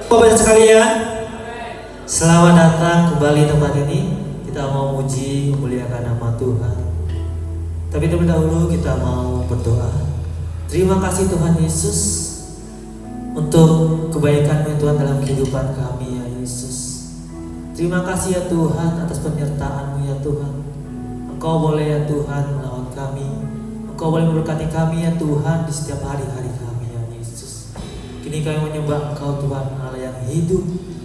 Bapak sekalian, selamat datang kembali di tempat ini. Kita mau muji, memuliakan nama Tuhan. Tapi terlebih dahulu kita mau berdoa. Terima kasih Tuhan Yesus untuk kebaikan-Mu Tuhan dalam kehidupan kami ya Yesus. Terima kasih ya Tuhan atas penyertaan-Mu ya Tuhan. Engkau boleh ya Tuhan melawat kami. Engkau boleh memberkati kami ya Tuhan di setiap hari-hari kami ya Yesus. Kini kami menyembah Engkau Tuhan Allah yang hidup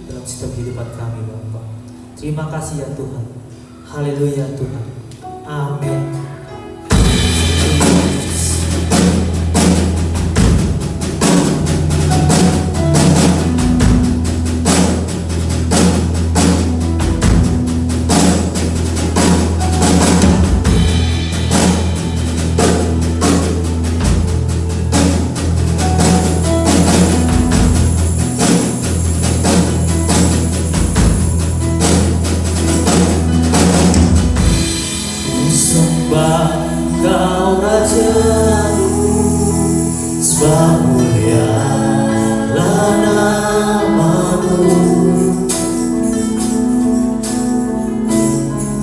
dalam setiap kehidupan kami Bapa. Terima kasih ya Tuhan. Haleluya Tuhan. Amin. Kau Rajaku, sebab mulialah nama-Mu.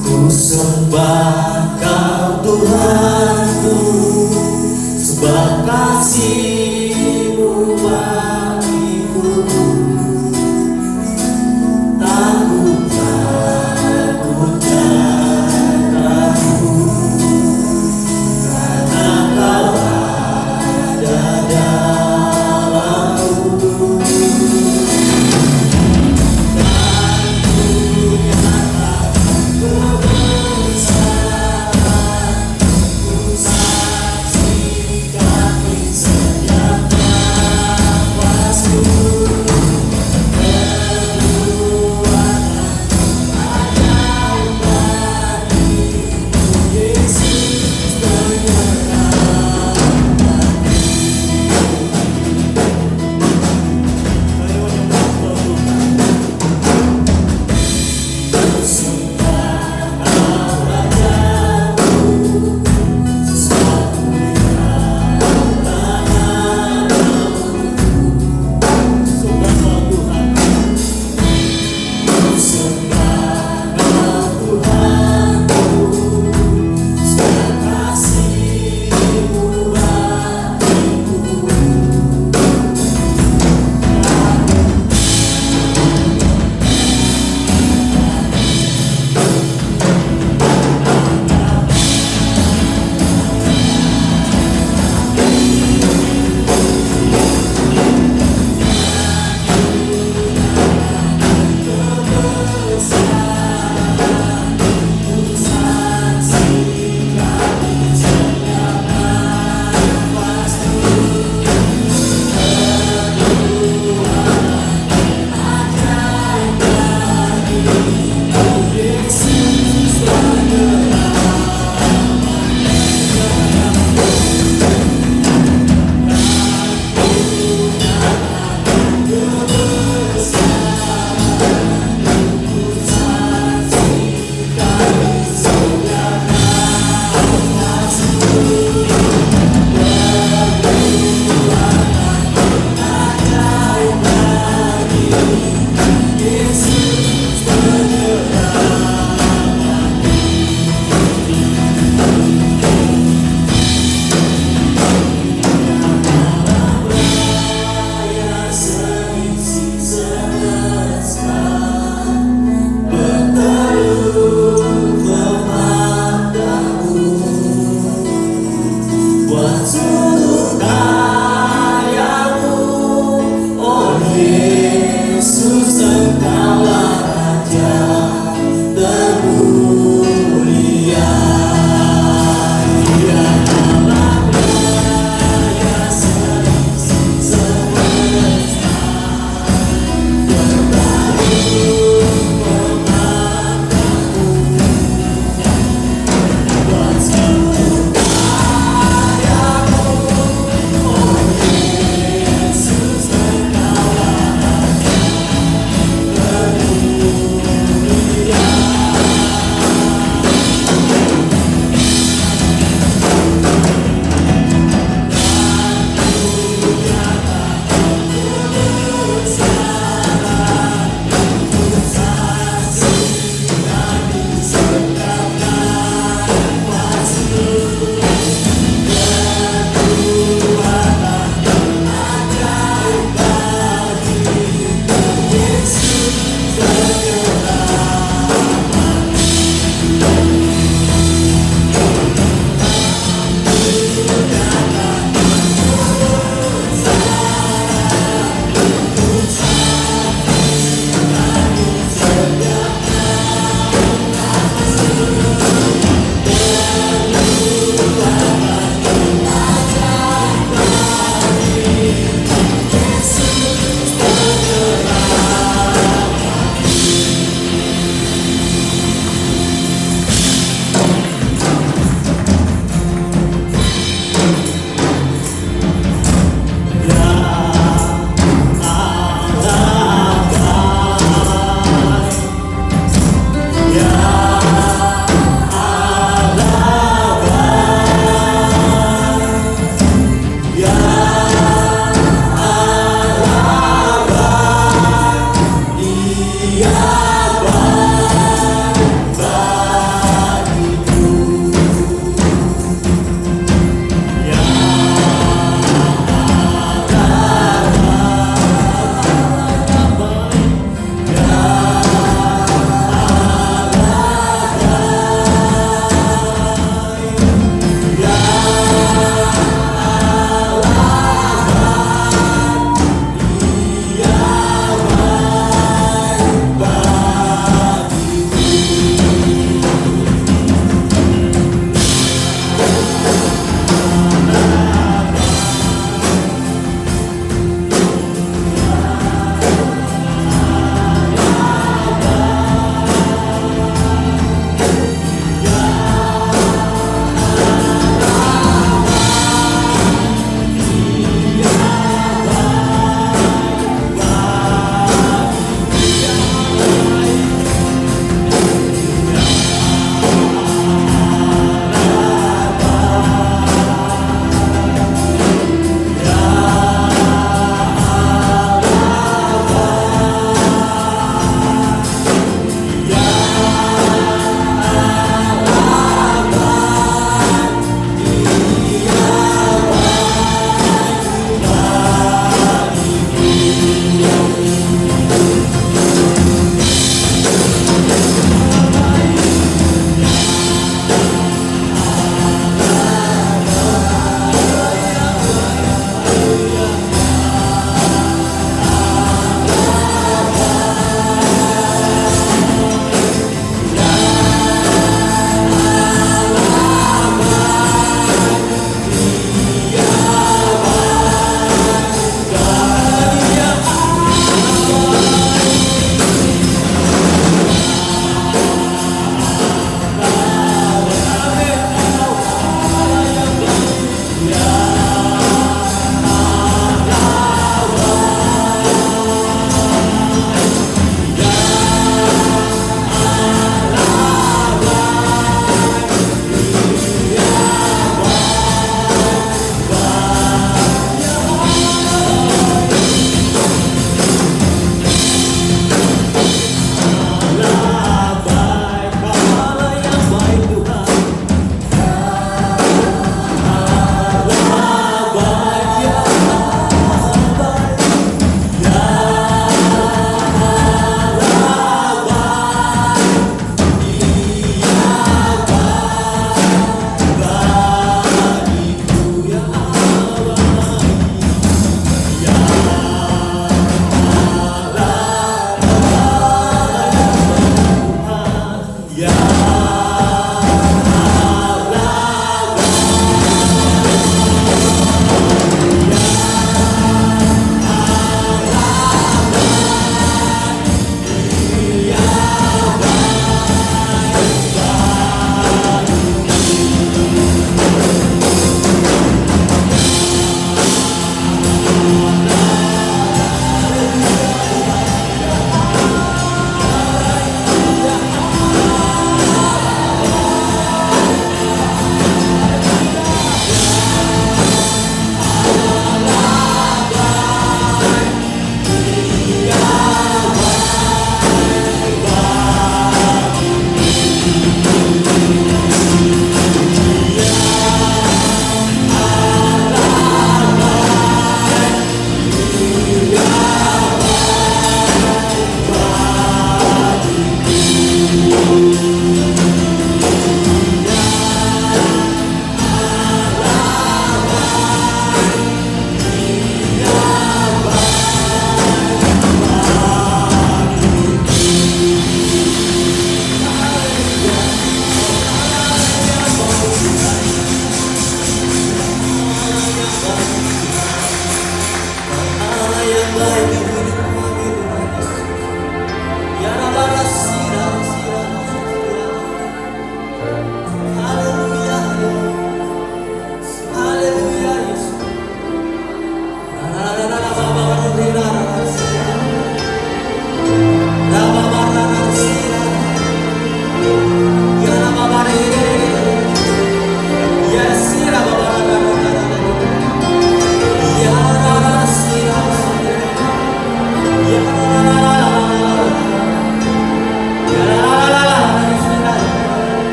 Ku sembah Kau Tuhanku, sebab kasih-Mu bagiku. Tak ku takutkan Kau,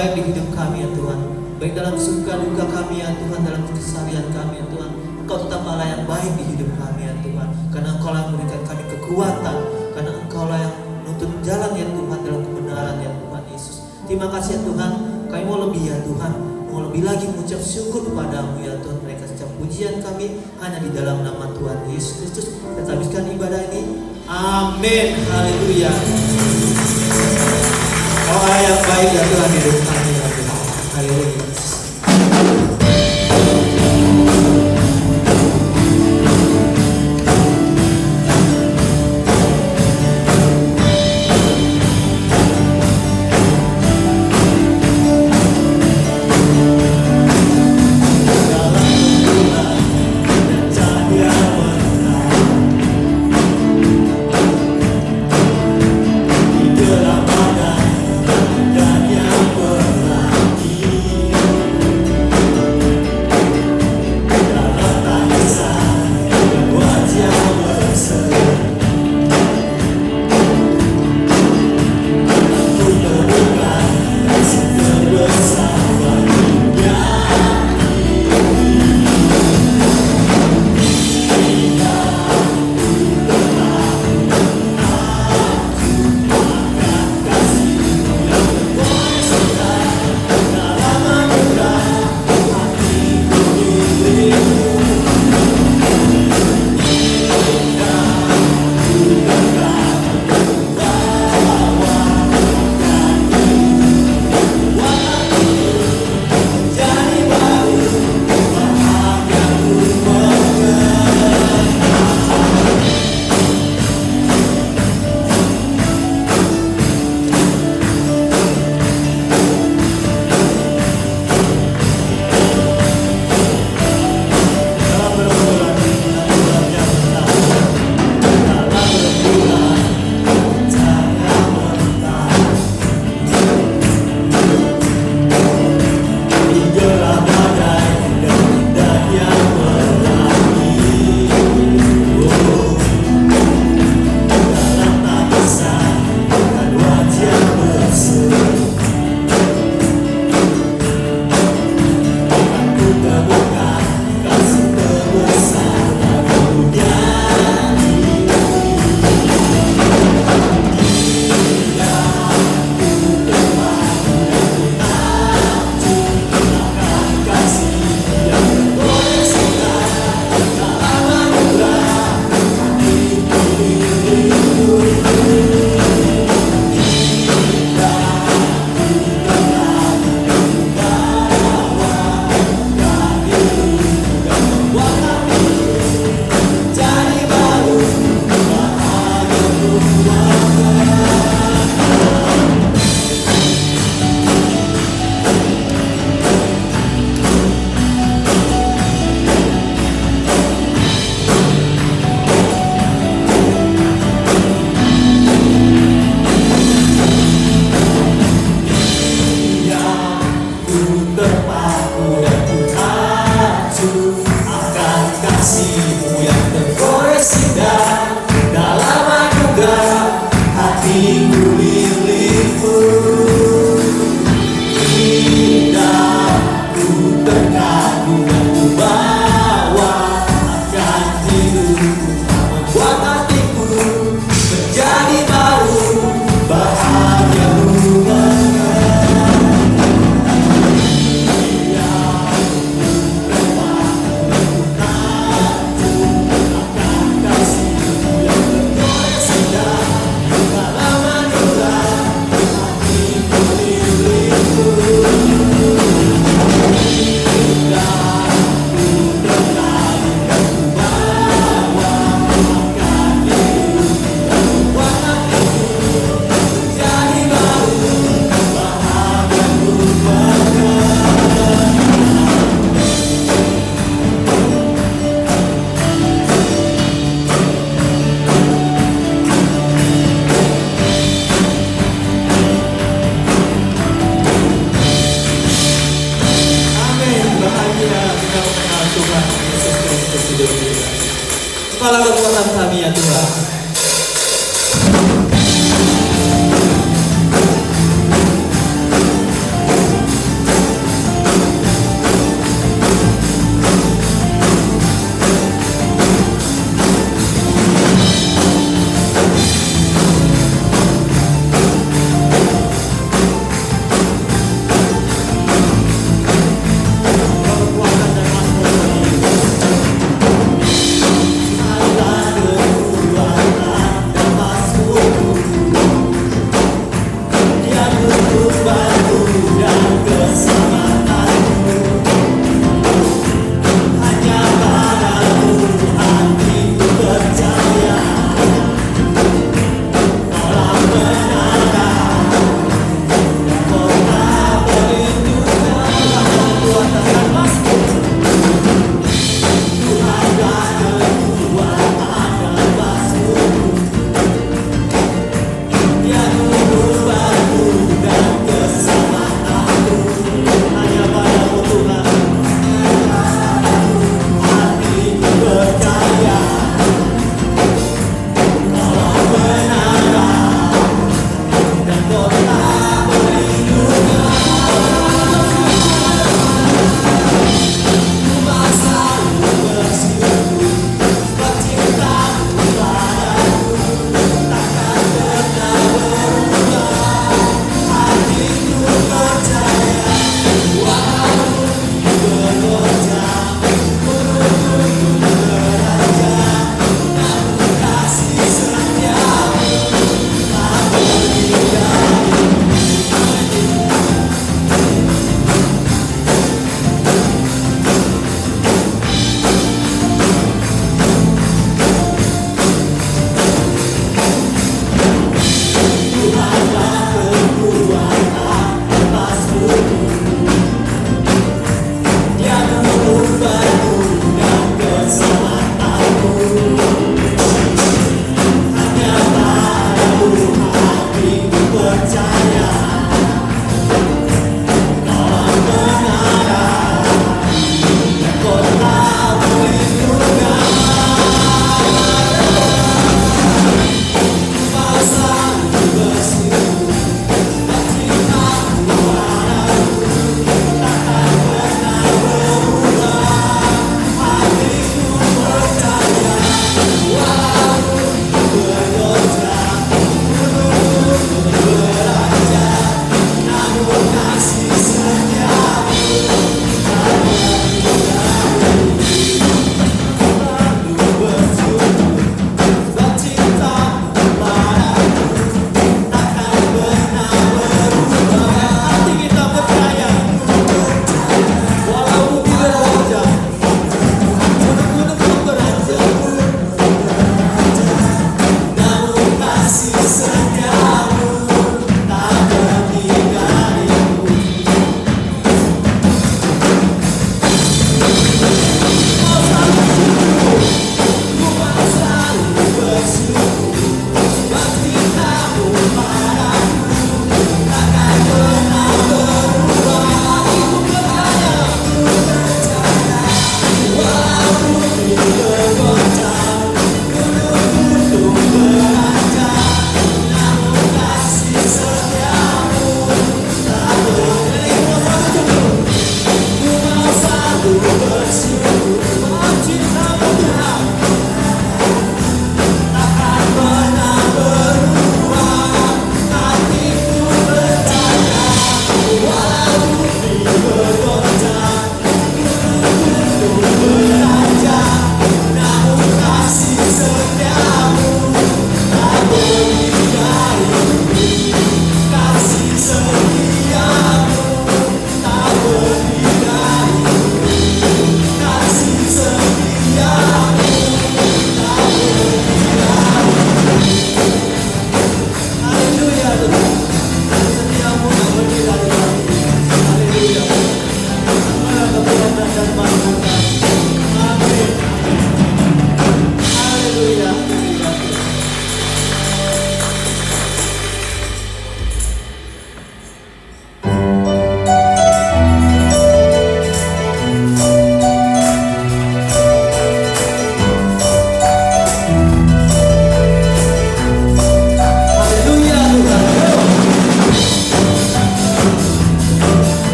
baik di hidup kami ya Tuhan. Baik dalam suka duka kami ya Tuhan, dalam keseharian kami ya Tuhan. Engkau tetap Allah yang baik di hidup kami ya Tuhan. Karena Engkau lah yang memberikan kami kekuatan. Karena Engkau lah yang menuntun jalan ya Tuhan dalam kebenaran ya Tuhan Yesus. Terima kasih ya Tuhan. Kami mau lebih ya Tuhan. Mau lebih lagi mengucap syukur kepadamu ya Tuhan. Mereka setiap pujian kami hanya di dalam nama Tuhan Yesus Kristus. Kita habiskan ibadah ini. Amin. Haleluya. Kau Allah yang baik ya Tuhan di hidup kami ya Tuhan. Haleluya. Kepala kekuatan kami ya Tuhan.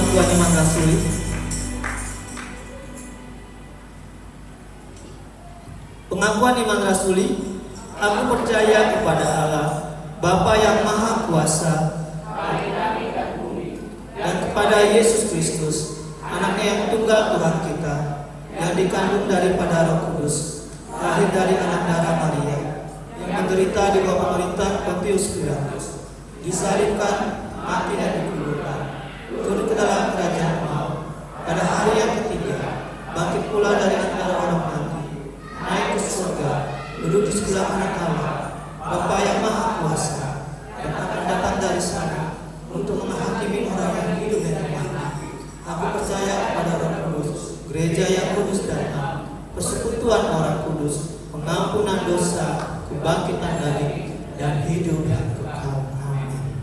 pengakuan iman rasuli. Pengakuan iman rasuli. Aku percaya kepada Allah, Bapa yang Maha Kuasa, dan kepada Yesus Kristus, Anaknya yang tunggal Tuhan kita, yang dikandung daripada Roh Kudus, lahir dari anak darah Maria, yang menderita di bawah pemerintah Pontius Pilatus, disalibkan, mati dan dikuburkan, turun ke dalam kerajaan maut, pada hari yang ketiga, bangkit pula dari antara orang mati, naik ke surga, duduk di sebelah kanan Allah, Bapa yang Maha Kuasa, dan akan datang dari sana untuk menghakimi orang yang hidup dan yang mati. Aku percaya kepada Roh Kudus, gereja yang kudus dan am, persekutuan orang kudus, pengampunan dosa, kebangkitan dari dan hidup yang kekal. Amin.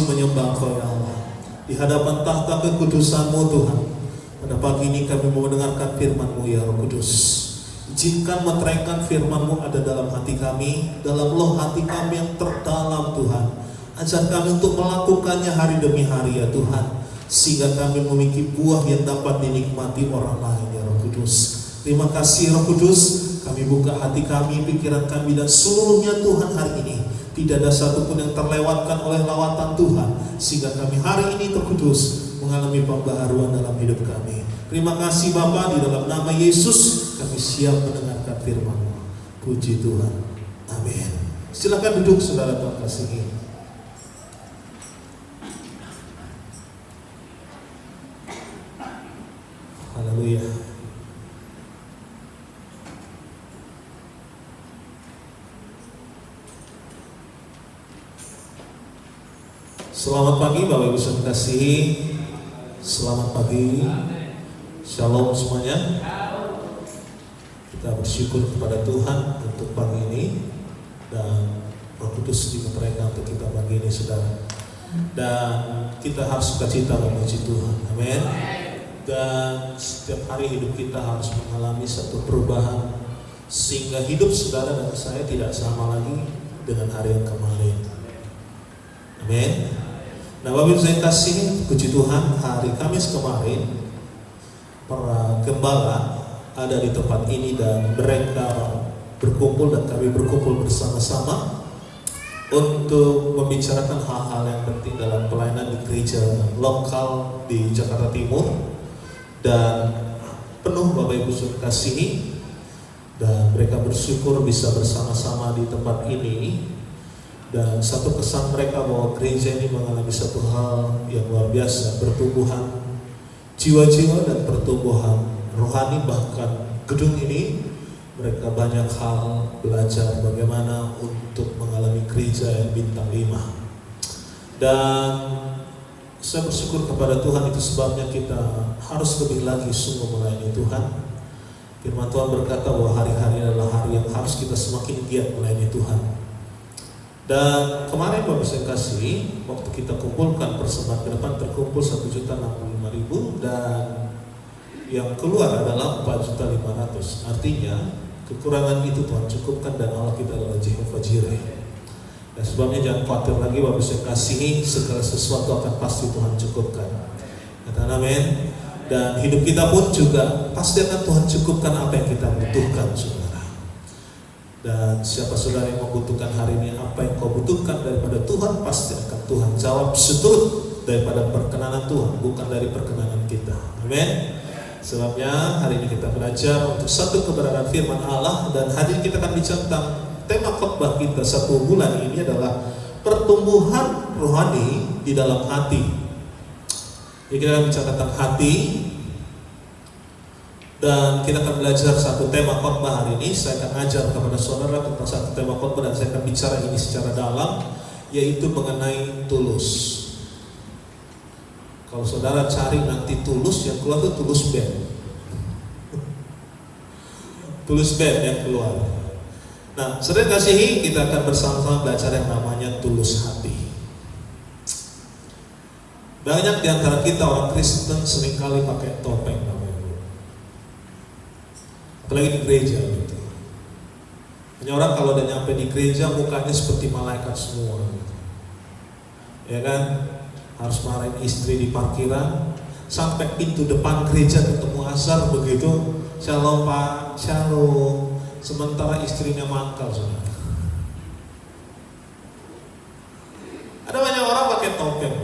masih menyembah Engkau ya Allah. Di hadapan tahta kekudusan-Mu Tuhan, pada pagi ini kami mau mendengarkan firman-Mu ya Roh Kudus. Izinkan meteraikan firman-Mu ada dalam hati kami, dalam loh hati kami yang terdalam Tuhan. Ajar kami untuk melakukannya hari demi hari ya Tuhan, sehingga kami memiliki buah yang dapat dinikmati orang lain ya Roh Kudus. Terima kasih Roh Kudus, kami buka hati kami, pikiran kami dan seluruhnya Tuhan hari ini. Tidak ada satupun yang terlewatkan oleh lawatan Tuhan, sehingga kami hari ini terkudus mengalami pembaharuan dalam hidup kami. Terima kasih Bapa, di dalam nama Yesus kami siap mendengarkan firman-Mu. Puji Tuhan. Amin. Silakan duduk saudara Tuhan kasihi. Haleluya. Selamat pagi Bapak Ibu saudara kasihi. Selamat pagi. Shalom semuanya. Kita bersyukur kepada Tuhan untuk pagi ini, dan Roh Kudus dimeteraikan untuk kita pagi ini saudara. Dan kita harus sukacita memuji Tuhan. Amin. Dan setiap hari hidup kita harus mengalami satu perubahan, sehingga hidup saudara dan saya tidak sama lagi dengan hari yang kemarin. Amin. Nah Bapak Ibu saya kasih, puji Tuhan, hari Kamis kemarin para gembala ada di tempat ini dan mereka berkumpul dan kami berkumpul bersama-sama untuk membicarakan hal-hal yang penting dalam pelayanan di gereja lokal di Jakarta Timur. Dan penuh Bapak Ibu saudara kasihi, dan mereka bersyukur bisa bersama-sama di tempat ini. Dan satu kesan mereka bahwa gereja ini mengalami satu hal yang luar biasa, pertumbuhan jiwa-jiwa dan pertumbuhan rohani. Bahkan gedung ini mereka banyak hal belajar bagaimana untuk mengalami gereja yang bintang 5. Dan saya bersyukur kepada Tuhan, itu sebabnya kita harus lebih lagi sungguh melayani Tuhan. Firman Tuhan berkata bahwa hari-hari adalah hari yang harus kita semakin giat melayani Tuhan. Dan kemarin Bapak saya kasih, waktu kita kumpulkan persembahan ke depan terkumpul 1.065.000 dan yang keluar adalah 4.500.000. Artinya kekurangan itu Tuhan cukupkan, dan Allah kita adalah Jehovah Jireh. Dan sebabnya jangan khawatir lagi Bapak saya kasih, segala sesuatu akan pasti Tuhan cukupkan. Katakan amin. Dan hidup kita pun juga pasti akan Tuhan cukupkan apa yang kita butuhkan saudara. Dan siapa saudara yang membutuhkan hari ini apa yang kau butuhkan daripada Tuhan, pasti akan Tuhan jawab seturut daripada perkenanan Tuhan, bukan dari perkenanan kita. Amin. Sebabnya hari ini kita belajar untuk satu kebenaran firman Allah, dan hari ini kita akan bicara tentang tema khotbah kita 1 bulan ini adalah pertumbuhan rohani di dalam hati. Jadi kita akan bicara tentang hati. Dan kita akan belajar satu tema khotbah hari ini. Saya akan ajar kepada saudara tentang satu tema khotbah, dan saya akan bicara ini secara dalam, yaitu mengenai tulus. Kalau saudara cari nanti tulus, yang keluar itu tulus band. Tulus band yang keluar. Nah, saudara kasihi, kita akan bersama-sama belajar yang namanya tulus hati. Banyak di antara kita orang Kristen seringkali pakai topeng, apalagi di gereja gitu. Hanya orang kalau udah nyampe di gereja mukanya seperti malaikat semua gitu. Ya kan? Harus marahin istri di parkiran, sampai pintu depan gereja ketemu asar begitu, shalom Pak, shalom. Sementara istrinya mangkal saudara. Ada banyak orang pakai topeng.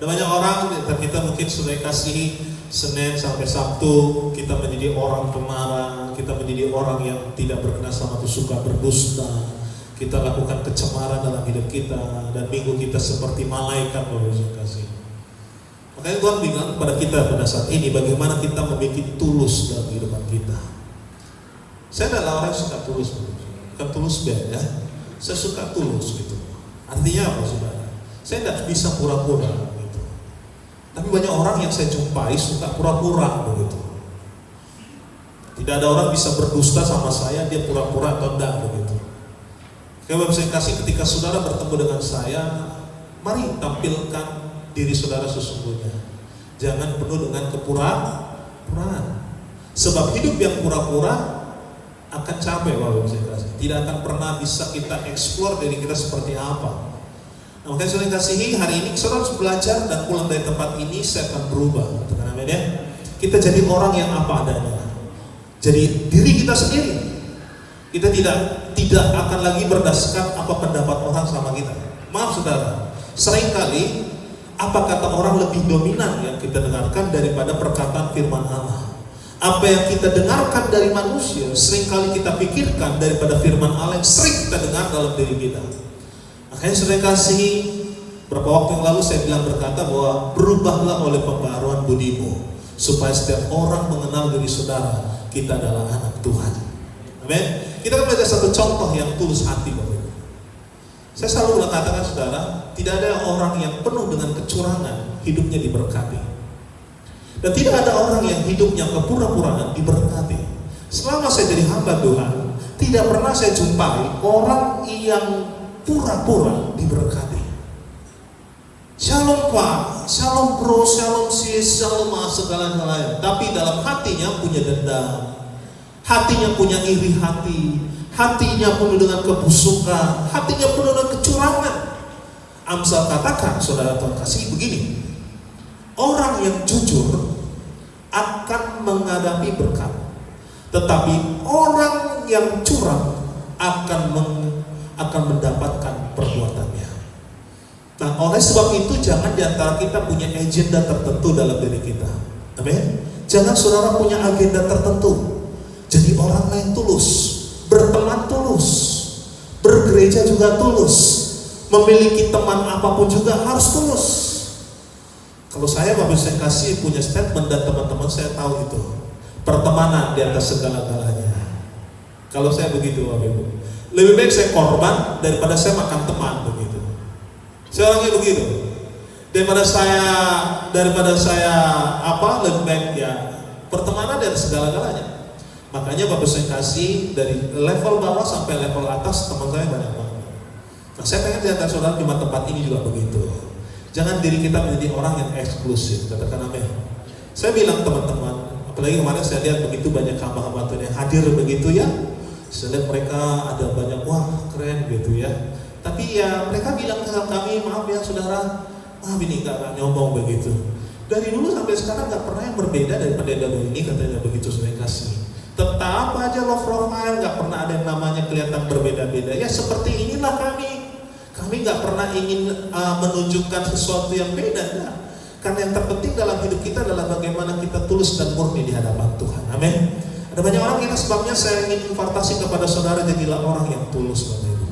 Ada banyak orang, kita mungkin sudah kasih Senin sampai Sabtu kita menjadi orang pemarah, kita menjadi orang yang tidak berkenan sama Tuhan, suka berdusta, kita lakukan kecemaran dalam hidup kita, dan minggu kita seperti malaikat. Bapak kasih. Makanya Tuhan bilang kepada kita pada saat ini bagaimana kita memiliki tulus dalam kehidupan kita. Saya adalah orang yang suka tulus, bukan tulus band ya. Saya suka tulus gitu. Artinya apa saudara? Saya tidak bisa pura-pura. Tapi banyak orang yang saya jumpai suka pura-pura begitu. Tidak ada orang bisa berdusta sama saya, dia pura-pura atau enggak begitu. Kayak saya kasih, ketika saudara bertemu dengan saya, Mari tampilkan diri saudara sesungguhnya. Jangan penuh dengan kepura-puraan. Sebab hidup yang pura-pura akan capek, Bapak Ibu saya kasih. Tidak akan pernah bisa kita eksplor diri kita seperti apa. Nah, makanya saya kasihi, hari ini saudara harus belajar dan pulang dari tempat ini saya akan berubah. Katakan amin ya. Kita jadi orang yang apa adanya. Jadi diri kita sendiri. Kita tidak akan lagi berdasarkan apa pendapat orang sama kita. Maaf saudara, seringkali apa kata orang lebih dominan yang kita dengarkan daripada perkataan firman Allah. Apa yang kita dengarkan dari manusia seringkali kita pikirkan daripada firman Allah yang sering kita dengar dalam diri kita. Makanya saya kasih, beberapa waktu yang lalu saya bilang berkata bahwa berubahlah oleh pembaharuan budimu, supaya setiap orang mengenal diri saudara kita adalah anak Tuhan. Amin. Kita akan belajar satu contoh yang tulus hati, Bapak Ibu. Saya selalu mengatakan saudara, tidak ada orang yang penuh dengan kecurangan hidupnya diberkati. Dan tidak ada orang yang hidupnya kepura-puraan diberkati. Selama saya jadi hamba Tuhan, tidak pernah saya jumpai orang yang pura-pura diberkati. Shalom Pak, shalom bro, shalom sis, shalom segala-galanya. Tapi dalam hatinya punya dendam, hatinya punya iri hati, hatinya penuh dengan kebusukan, hatinya penuh dengan kecurangan. Amsal katakan, saudara Tuhan kasih begini, orang yang jujur akan menghadapi berkat, tetapi orang yang curang akan mendapatkan perbuatannya. Nah, oleh sebab itu jangan diantara kita punya agenda tertentu dalam diri kita. Amin. Jangan saudara punya agenda tertentu. Jadi orang lain tulus, berteman tulus, bergereja juga tulus, memiliki teman apapun juga harus tulus. Kalau saya Bapak saya kasih punya statement dan teman-teman saya tahu itu, pertemanan di atas segala-galanya. Kalau saya begitu Bapak Ibu, lebih baik saya korban daripada saya makan teman begitu. Saya orangnya begitu. Daripada saya lebih baik ya pertemanan dari segala-galanya. Makanya Bapak saya kasih dari level bawah sampai level atas teman saya banyak banget. Nah, saya pengen lihat saudara di tempat ini juga begitu. Jangan diri kita menjadi orang yang eksklusif. Katakan amin. Saya bilang teman-teman, apalagi kemarin saya lihat begitu banyak hamba-hamba Tuhan yang hadir begitu ya. Saya lihat mereka ada banyak, wah keren gitu ya. Tapi ya mereka bilang ke kami, maaf ya saudara, maaf ini gak nyombong begitu. Dari dulu sampai sekarang gak pernah yang berbeda daripada yang ini katanya begitu saya kasih. Tetap aja low profile, gak pernah ada yang namanya kelihatan berbeda-beda. Ya seperti inilah kami. Kami gak pernah ingin menunjukkan sesuatu yang beda ya. Karena yang terpenting dalam hidup kita adalah bagaimana kita tulus dan murni di hadapan Tuhan. Amin. Ada banyak orang yang sebabnya saya ingin impartasi kepada saudara, jadilah orang yang tulus Bapak Ibu.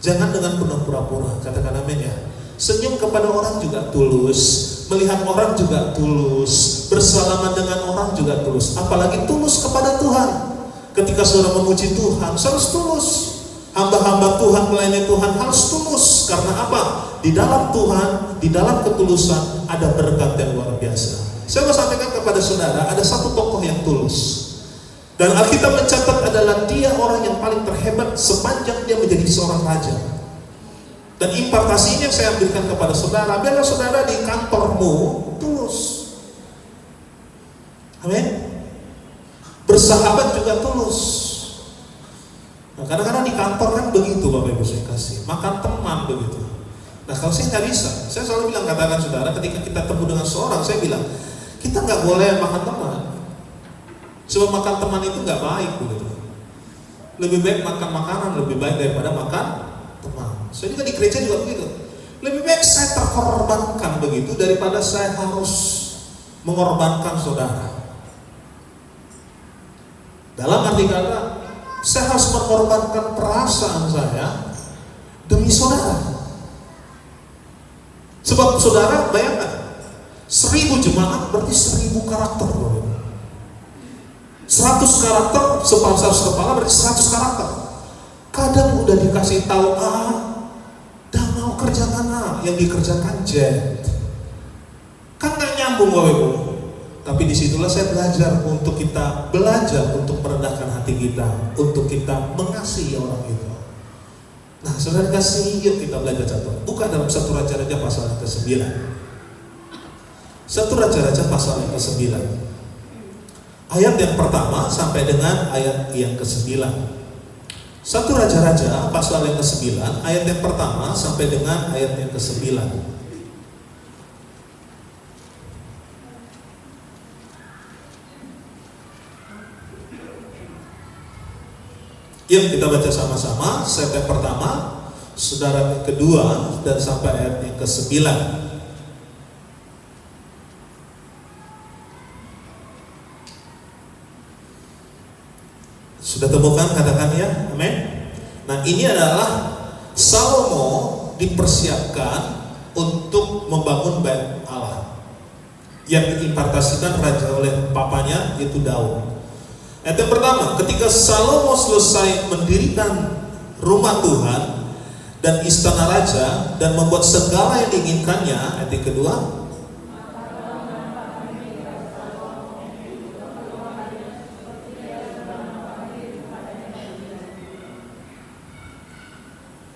Jangan dengan penuh pura-pura. Katakan amin ya. Senyum kepada orang juga tulus, melihat orang juga tulus, bersalaman dengan orang juga tulus. Apalagi tulus kepada Tuhan. Ketika saudara memuji Tuhan, harus tulus. Hamba-hamba Tuhan, melayani Tuhan harus tulus. Karena apa? Di dalam Tuhan, di dalam ketulusan ada berkat yang luar biasa. Saya mau sampaikan kepada saudara, ada satu tokoh yang tulus. Dan Alkitab mencatat adalah dia orang yang paling terhebat sepanjang dia menjadi seorang raja. Dan impartasi ini yang saya berikan kepada saudara, biarlah saudara di kantormu tulus. Amin. Bersahabat juga tulus. Nah, kadang-kadang di kantor kan begitu Bapak Ibu saya kasih, makan teman begitu. Nah kalau saya nggak bisa, saya selalu bilang katakan saudara, ketika kita ketemu dengan seorang, saya bilang kita nggak boleh makan teman. Sebab makan teman itu nggak baik begitu. Lebih baik makan makanan lebih baik daripada makan teman. Saya juga di gereja juga begitu. Lebih baik saya terkorbankan begitu daripada saya harus mengorbankan saudara. Dalam arti kata, saya harus mengorbankan perasaan saya demi saudara. Sebab saudara bayangkan, 1000 jemaat berarti 1000 karakter. 100 karakter sepasar kepala berarti 100 karakter. Kadang udah dikasih tahu dan mau kerjakan yang dikerjakan Z. Kan gak nyambung Bapak Ibu. Tapi disitulah saya belajar untuk merendahkan hati kita, untuk kita mengasihi orang itu. Nah, saudara kasih, yuk kita belajar contoh. Buka dalam 1 Raja-Raja pasal yang ke-9. 1 Raja-Raja pasal yang ke-9. Ayat yang pertama sampai dengan ayat yang ke-9. 1 Raja-Raja pasal yang ke-9, ayat yang pertama sampai dengan ayat yang ke-9. Yuk kita baca sama-sama. Ayat yang pertama, saudara yang kedua, dan sampai ayat yang ke-9. Sudah temukan, katakan ya, amin. Nah, ini adalah Salomo dipersiapkan untuk membangun bait Allah yang diimpartasikan raja oleh papanya, yaitu Daud. Ayat yang pertama, ketika Salomo selesai mendirikan rumah Tuhan dan istana raja dan membuat segala yang diinginkannya, ayat yang kedua,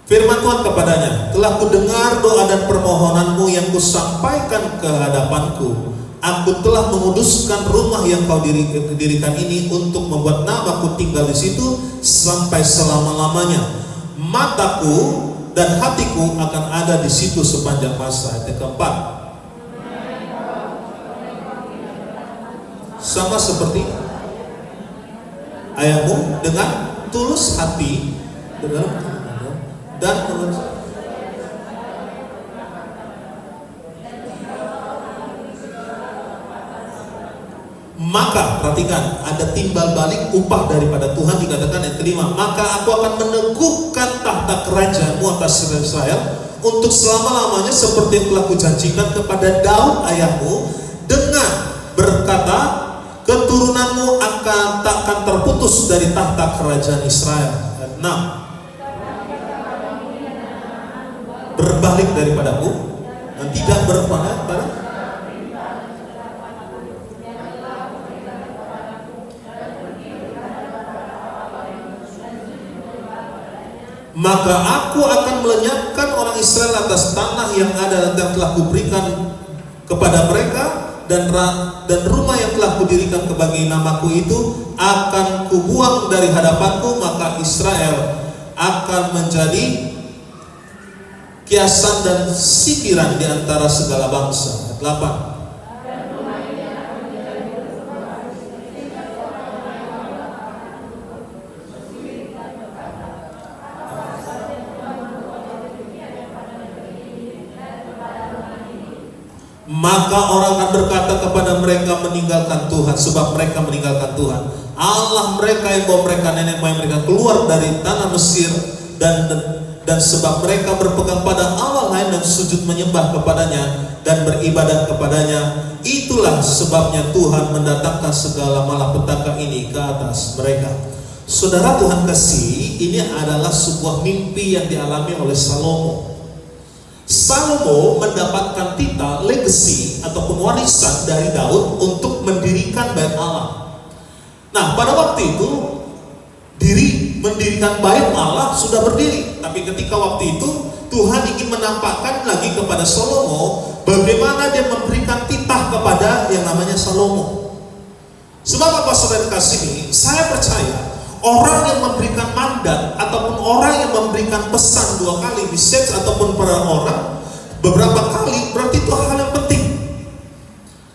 firman Tuhan kepadanya, telah kudengar doa dan permohonanmu yang kusampaikan ke hadapanku. Aku telah menguduskan rumah yang kau dirikan ini untuk membuat namaku tinggal di situ sampai selama-lamanya. Mataku dan hatiku akan ada di situ sepanjang masa. Ayat yang keempat, sama seperti ayahmu dengan tulus hati dan maka, perhatikan, ada timbal balik upah daripada Tuhan. Dikatakan yang kelima, maka aku akan meneguhkan tahta kerajaanmu atas Israel untuk selama-lamanya seperti yang telah kujanjikan kepada Daud ayahmu, dengan berkata, keturunanmu takkan terputus dari tahta kerajaan Israel. Ayat 6, berbalik daripadaku dan tidak berpada. Maka aku akan melenyapkan orang Israel atas tanah yang ada dan telah kuberikan kepada mereka, dan rumah yang telah kudirikan bagi namaku itu akan kubuang dari hadapanku, maka Israel akan menjadi kiasan dan sitiran di antara segala bangsa. 8. Maka orang akan berkata kepada mereka, meninggalkan Tuhan, sebab mereka meninggalkan Tuhan Allah mereka yang bawa mereka, nenek moyang mereka keluar dari tanah Mesir, dan sebab mereka berpegang pada Allah lain dan sujud menyembah kepadanya dan beribadah kepadanya. Itulah sebabnya Tuhan mendatangkan segala malapetaka ini ke atas mereka. Saudara Tuhan kasih, ini adalah sebuah mimpi yang dialami oleh Salomo. Salomo mendapatkan titah legacy ataupun warisan dari Daud untuk mendirikan bait Allah. Nah, pada waktu itu mendirikan bait Allah sudah berdiri, tapi ketika waktu itu Tuhan ingin menampakkan lagi kepada Salomo bagaimana dia memberikan titah kepada yang namanya Salomo. Sebab apa saudara kasih? Saya percaya orang yang memberikan mandat ataupun orang yang memberikan pesan 2 kali message ataupun pada orang beberapa kali, berarti itu hal yang penting.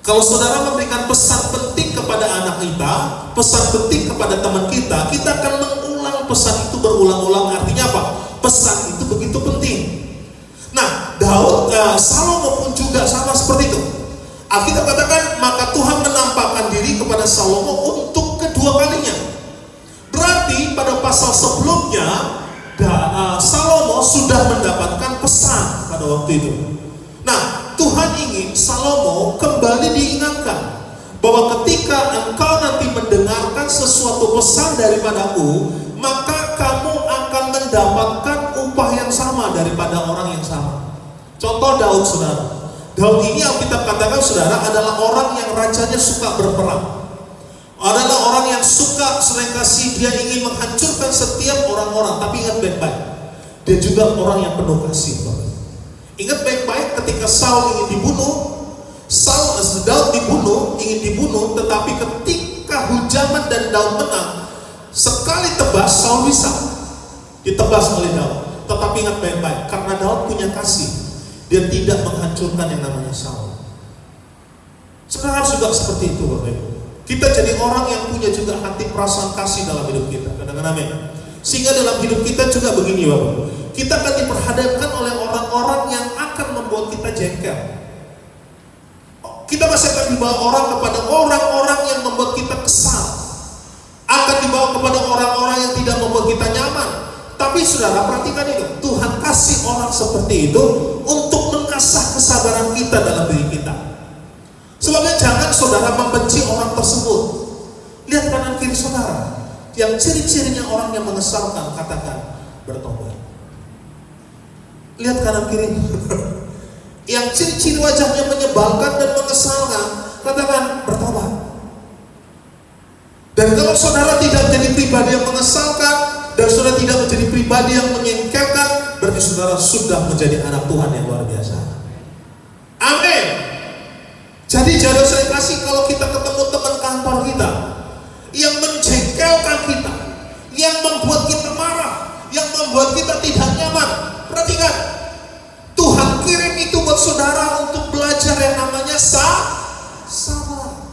Kalau saudara memberikan pesan penting kepada anak kita, pesan penting kepada teman kita, kita akan mengulang pesan itu berulang-ulang. Artinya apa? Pesan itu begitu penting. Nah, Salomo pun juga sama seperti itu. Alkitab katakan, maka Tuhan menampakkan diri kepada Salomo untuk kedua kalinya. Berarti pada pasal sebelumnya Salomo sudah mendapatkan pesan pada waktu itu. Nah, Tuhan ingin Salomo kembali diingatkan bahwa ketika engkau nanti mendengarkan sesuatu pesan daripadaku, maka kamu akan mendapatkan upah yang sama daripada orang yang sama. Contoh Daud, saudara. Daud ini Alkitab katakan, saudara, adalah orang yang rajanya suka berperang. Adalah orang yang suka, sering kasih, dia ingin menghancurkan setiap orang-orang. Tapi ingat baik-baik, dia juga orang yang penuh kasih, Bapak. Ingat baik-baik ketika Saul ingin dibunuh, Daud ingin dibunuh, tetapi ketika hujaman dan daun menang, sekali tebas Saul bisa ditebas oleh Daud. Tetapi ingat baik-baik, karena Daud punya kasih, dia tidak menghancurkan yang namanya Saul. Sekarang juga seperti itu, Bapak Ibu. Kita jadi orang yang punya juga hati perasaan kasih dalam hidup kita. Kadang-kadang amin. Sehingga dalam hidup kita juga begini, Bapak. Kita akan diperhadapkan oleh orang-orang yang akan membuat kita jengkel. Kita masih akan dibawa orang kepada orang-orang yang membuat kita kesal. Akan dibawa kepada orang-orang yang tidak membuat kita nyaman. Tapi saudara, perhatikan itu. Tuhan kasih orang seperti itu untuk mengasah kesabaran kita dalam diri kita. Sebabnya jangan saudara membenci orang tersebut. Lihat kanan kiri saudara. Yang ciri-cirinya orang yang mengesalkan, katakan bertobat. Lihat kanan kiri. Yang ciri-ciri wajahnya menyebalkan dan mengesalkan, katakan bertobat. Dan kalau saudara tidak menjadi pribadi yang mengesalkan, dan saudara tidak menjadi pribadi yang menyengkelkan, berarti saudara sudah menjadi anak Tuhan yang luar biasa. Amin. Jadi jangan saya kasih kalau kita ketemu teman kantor kita yang menjengkelkan kita, yang membuat kita marah, yang membuat kita tidak nyaman. Perhatikan, Tuhan kirim itu buat saudara untuk belajar yang namanya sabar.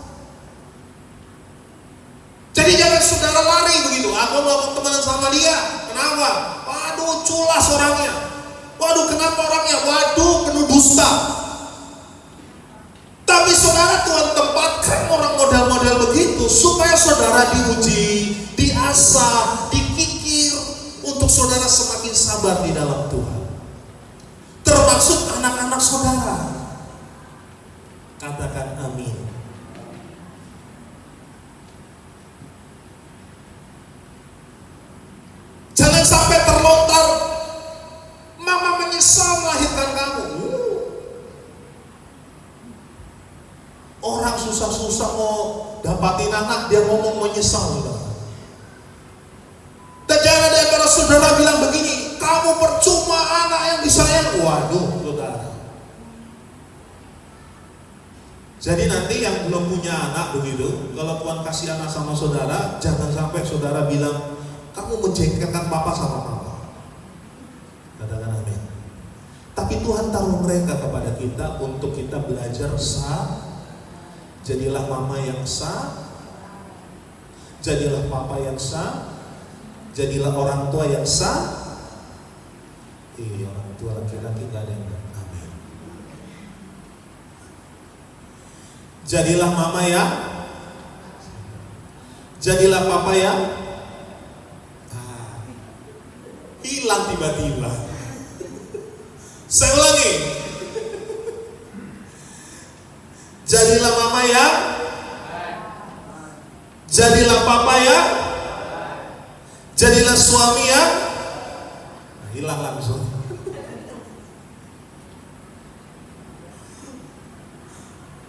Jadi jangan saudara lari begitu. Aku mau temenan sama dia. Kenapa? Waduh, culas orangnya. Waduh, kenapa orangnya? Waduh, penuh dusta. Tapi saudara, Tuhan tempatkan orang model-model begitu supaya saudara diuji, diasah, dikikir untuk saudara semakin sabar di dalam Tuhan. Termasuk anak-anak saudara. Katakan amin. Jangan sampai terlontar, mama menyesal melahirkan kamu. Orang susah-susah mau dapatin anak, dia ngomong menyesal. Dan jangan ada antara saudara bilang begini, kamu percuma anak yang disayang. Waduh, saudara. Jadi nanti yang belum punya anak begitu, kalau Tuhan kasih anak sama saudara, jangan sampai saudara bilang, kamu menjengkelkan papa sama mama. Katakan amin. Tapi Tuhan taruh mereka kepada kita untuk kita belajar jadilah mama yang sah, jadilah papa yang sah, jadilah orang tua yang sah. Orang tua laki-laki gak ada yang amin. Jadilah mama ya, jadilah papa ya. Hilang tiba-tiba. Saya ulangi. Jadilah mama ya, jadilah papa ya, jadilah suami ya. Hilang langsung.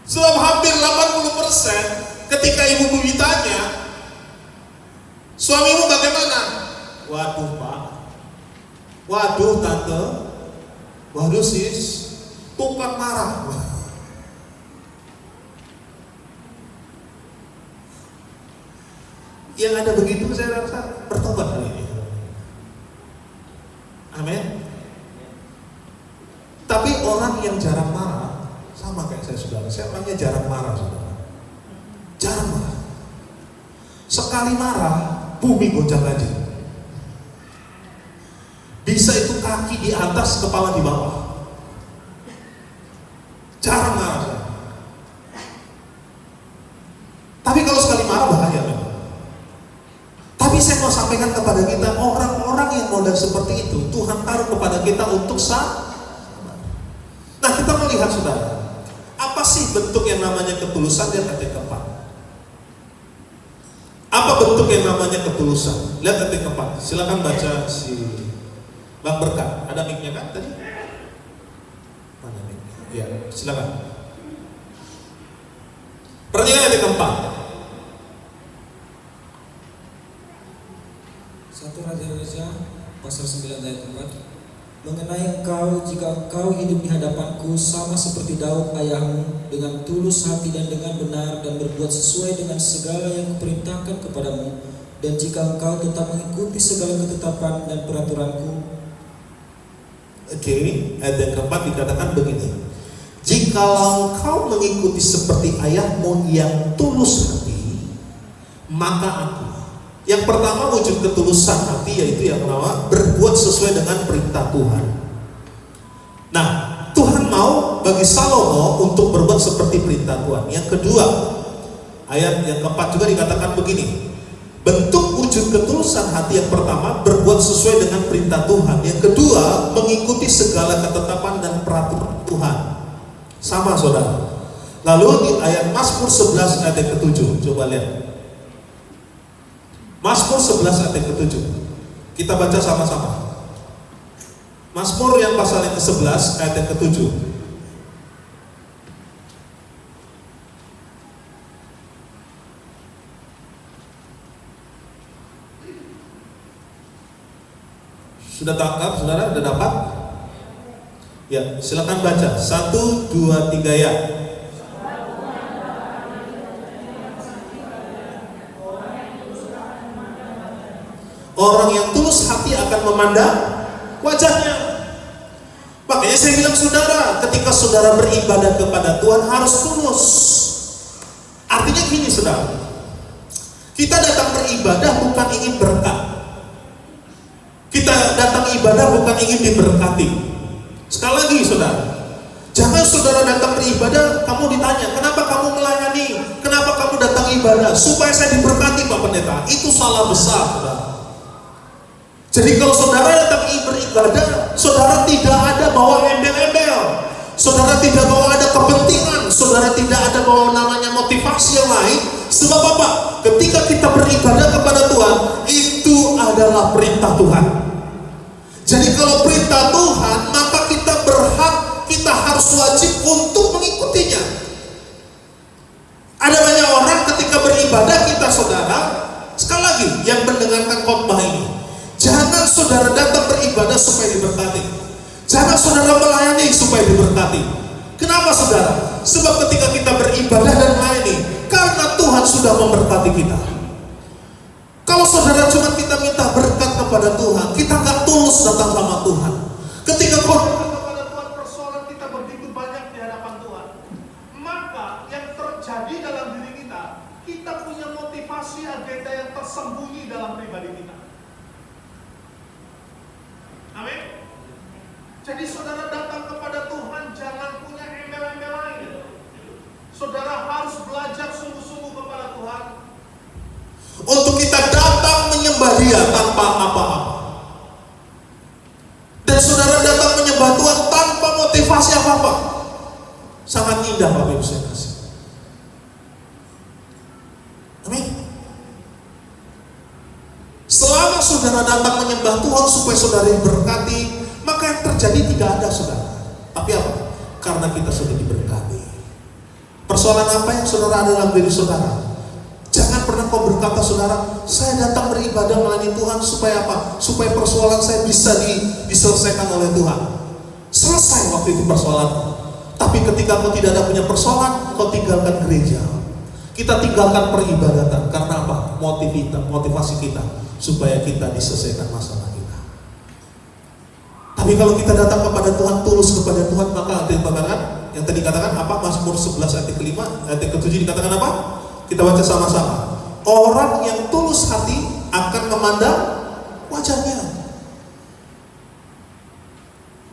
Sebab hampir 80% ketika ibu ditanya, suamimu bagaimana? Waduh pak, waduh tante, waduh sis, tukang marah. Yang ada begitu saya rasa bertobat hari ini. Amin. Tapi orang yang jarang marah, sama kayak saya saudara, saya orangnya jarang marah saudara. Jarang marah. Sekali marah, bumi goncang aja. Bisa itu kaki di atas, kepala di bawah. Jarang marah. Tapi kalau sekali marah bahaya memang. Tapi saya mau sampaikan kepada kita, orang-orang yang model seperti itu Tuhan taruh kepada kita untuk sabar. Nah, kita melihat saudara, apa sih bentuk yang namanya ketulusan? Lihat ayat keempat. Apa bentuk yang namanya ketulusan? Lihat ayat keempat. Silakan baca si Bang Berkat. Ada mic-nya kan tadi? Mana mic-nya? Ya, silakan. Perhatikan ayat keempat. 1 Raja-Raja pasal 9 ayat 4. Mengenai engkau, jika engkau hidup di hadapanku sama seperti Daud ayahmu, dengan tulus hati dan dengan benar, dan berbuat sesuai dengan segala yang kuperintahkan kepadamu, dan jika engkau tetap mengikuti segala ketetapan dan peraturanku. Oke, ayat yang keempat dikatakan begini: jikalau engkau mengikuti seperti ayahmu yang tulus hati, maka aku. Yang pertama, wujud ketulusan hati, yaitu yang pertama berbuat sesuai dengan perintah Tuhan. Nah, Tuhan mau bagi Salomo untuk berbuat seperti perintah Tuhan. Yang kedua, ayat yang keempat juga dikatakan begini: bentuk wujud ketulusan hati yang pertama berbuat sesuai dengan perintah Tuhan. Yang kedua, mengikuti segala ketetapan dan peraturan Tuhan. Sama, saudara. Lalu di ayat Mazmur 11 ayat yang ke-7, coba lihat. Mazmur 11 ayat yang ke-7. Kita baca sama-sama. Mazmur yang pasal yang ke-11 ayat yang ke-7. Sudah tangkap, saudara? Sudah dapat? Ya, silakan baca. 1, 2, 3 ya. Orang yang tulus hati akan memandang wajahnya. Makanya saya bilang, saudara, ketika saudara beribadah kepada Tuhan harus tulus. Artinya gini, saudara, kita datang beribadah bukan ingin berkat. Kita datang ibadah bukan ingin diberkati. Sekali lagi, saudara, jangan saudara datang beribadah, kamu ditanya, kenapa kamu melayani? Kenapa kamu datang ibadah? Supaya saya diberkati, Pak Pendeta. Itu salah besar, saudara. Jadi kalau saudara datang beribadah, saudara tidak ada bawa embel-embel, saudara tidak bawa ada kepentingan, saudara tidak ada bawa namanya motivasi yang lain. Sebab apa? Ketika kita beribadah kepada Tuhan, itu adalah perintah Tuhan. Jadi kalau perintah Tuhan, maka kita berhak, kita harus wajib untuk mengikutinya. Ada banyak orang ketika beribadah, kita saudara, sekali lagi yang mendengarkan khotbah ini, jangan saudara datang beribadah supaya diberkati. Jangan saudara melayani supaya diberkati. Kenapa, saudara? Sebab ketika kita beribadah dan melayani, karena Tuhan sudah memberkati kita. Kalau saudara cuma kita minta berkat kepada Tuhan, kita nggak tulus datang sama Tuhan. Ketika kepada Tuhan, persoalan kita begitu banyak di hadapan Tuhan, maka yang terjadi dalam diri kita, kita punya motivasi agenda yang tersembunyi dalam pribadi kita. Amin. Jadi saudara datang kepada Tuhan jangan punya embel-embel lain. Saudara harus belajar sungguh-sungguh kepada Tuhan untuk kita datang menyembah Dia tanpa apa-apa. Dan saudara datang menyembah Tuhan tanpa motivasi apa-apa. Sangat indah, Bapak Ibu saya kasih. Amin. Selama saudara datang menyembah Tuhan supaya saudara diberkati, maka yang terjadi tidak ada, saudara. Tapi apa? Karena kita sudah diberkati. Persoalan apa yang saudara ada dalam diri saudara? Jangan pernah kau berkata, saudara, saya datang beribadah melayani Tuhan supaya apa? Supaya persoalan saya bisa diselesaikan oleh Tuhan. Selesai waktu itu persoalan. Tapi ketika kau tidak ada punya persoalan, kau tinggalkan gereja. Kita tinggalkan peribadatan. Karena apa? Motivasi kita supaya kita diselesaikan masalah kita. Tapi kalau kita datang kepada Tuhan, tulus kepada Tuhan, maka yang tadi katakan apa? Mazmur 11 ayat ke-5, ayat ke-7 dikatakan apa? Kita baca sama-sama. Orang yang tulus hati akan memandang wajahnya.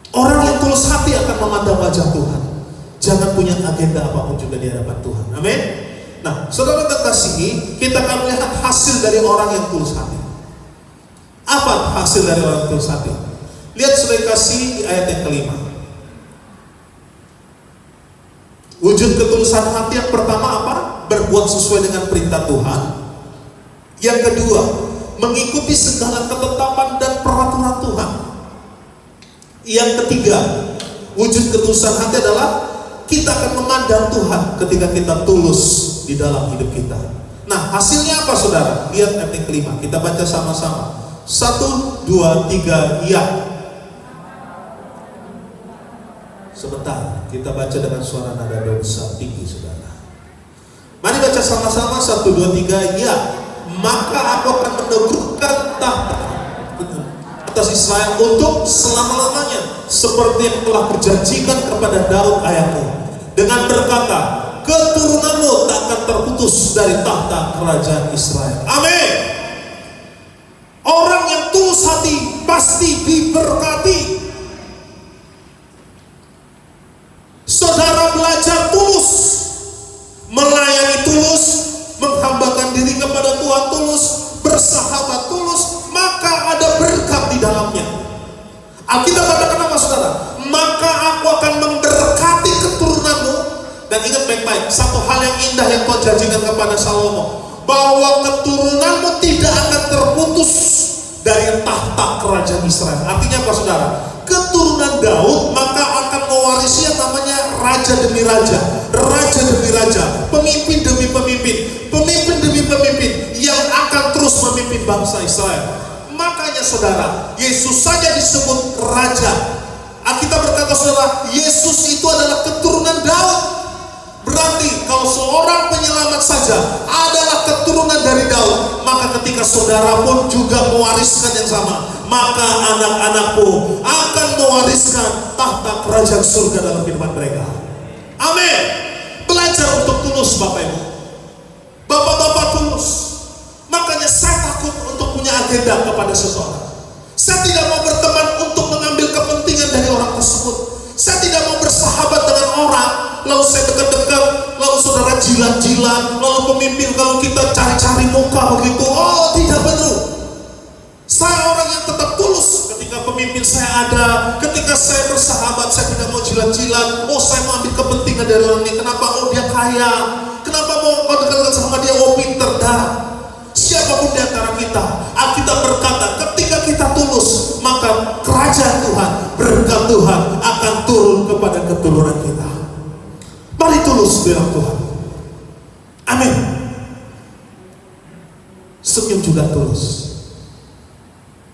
Orang yang tulus hati akan memandang wajah Tuhan. Jangan punya agenda apapun juga di hadapan Tuhan. Amin. Nah, saudara terkasihi, kita akan melihat hasil dari orang yang tulus hati. Apa hasil dari orang yang tulus hati? Lihat saudara kasih di ayat yang ke-5. Wujud ketulusan hati yang pertama apa? Berbuat sesuai dengan perintah Tuhan. Yang kedua, mengikuti segala ketetapan dan peraturan Tuhan. Yang ketiga, wujud ketulusan hati adalah kita akan memandang Tuhan ketika kita tulus di dalam hidup kita. Nah, hasilnya apa, saudara? Lihat ayat yang ke-5. Kita baca sama-sama. 1, 2, 3, ya. Sebentar, kita baca dengan suara nada do besar tinggi, saudara. Mari baca sama-sama, 1, 2, 3. Ya, maka aku akan meneguhkan tahta atas Israel untuk selama-lamanya, seperti yang telah berjanjikan kepada Daud ayahmu, dengan berkata, keturunanmu tak akan terputus dari tahta kerajaan Israel. Amin. Orang yang tulus hati pasti diberkati. Saudara belajar tulus, melayani tulus, menghambakan diri kepada Tuhan tulus, bersahabat tulus, maka ada berkat di dalamnya. Alkitab katakan apa, saudara? Maka aku akan memberkati keturunanmu. Dan ingat baik-baik, satu hal yang indah yang Tuhan janjikan kepada Salomo, bahwa keturunanmu tidak akan terputus dari tahta kerajaan Israel. Artinya apa, saudara? Keturunan Daud maka akan mewarisi yang namanya raja demi raja, raja demi raja, pemimpin demi pemimpin, pemimpin demi pemimpin yang akan terus memimpin bangsa Israel. Makanya saudara, Yesus saja disebut raja. Alkitab berkata, saudara, Yesus itu adalah keturunan Daud. Berarti kalau seorang penyelamat saja adalah keturunan dari Daud, maka ketika saudara pun juga mewariskan yang sama, maka anak-anakku akan mewariskan tahta kerajaan surga dalam kehidupan mereka. Amin. Belajar untuk tulus, Bapak Ibu. Bapak-bapak tulus. Makanya saya takut untuk punya agenda kepada seseorang. Saya tidak mau berteman untuk mengambil kepentingan dari orang tersebut. Saya tidak mau bersahabat dengan orang, lalu saya dekat-dekat, lalu saudara jilat-jilat, lalu pemimpin kalau kita cari-cari muka begitu. Oh, tidak benar. Saya orang yang tetap tulus. Ketika pemimpin saya ada, ketika saya bersahabat, saya tidak mau jilat-jilat. Oh, saya mau ambil kepentingan dari orang ini. Kenapa? Oh, dia kaya. Kenapa mau dekat-dekat sama dia? Oh, pinter dah. Siapapun di antara kita, Alkitab berkata, ketika kita tulus, maka kerajaan Tuhan, berkat Tuhan akan turun kepada keturunan kita. Mari tulus bilang Tuhan. Amin. Senyum juga tulus.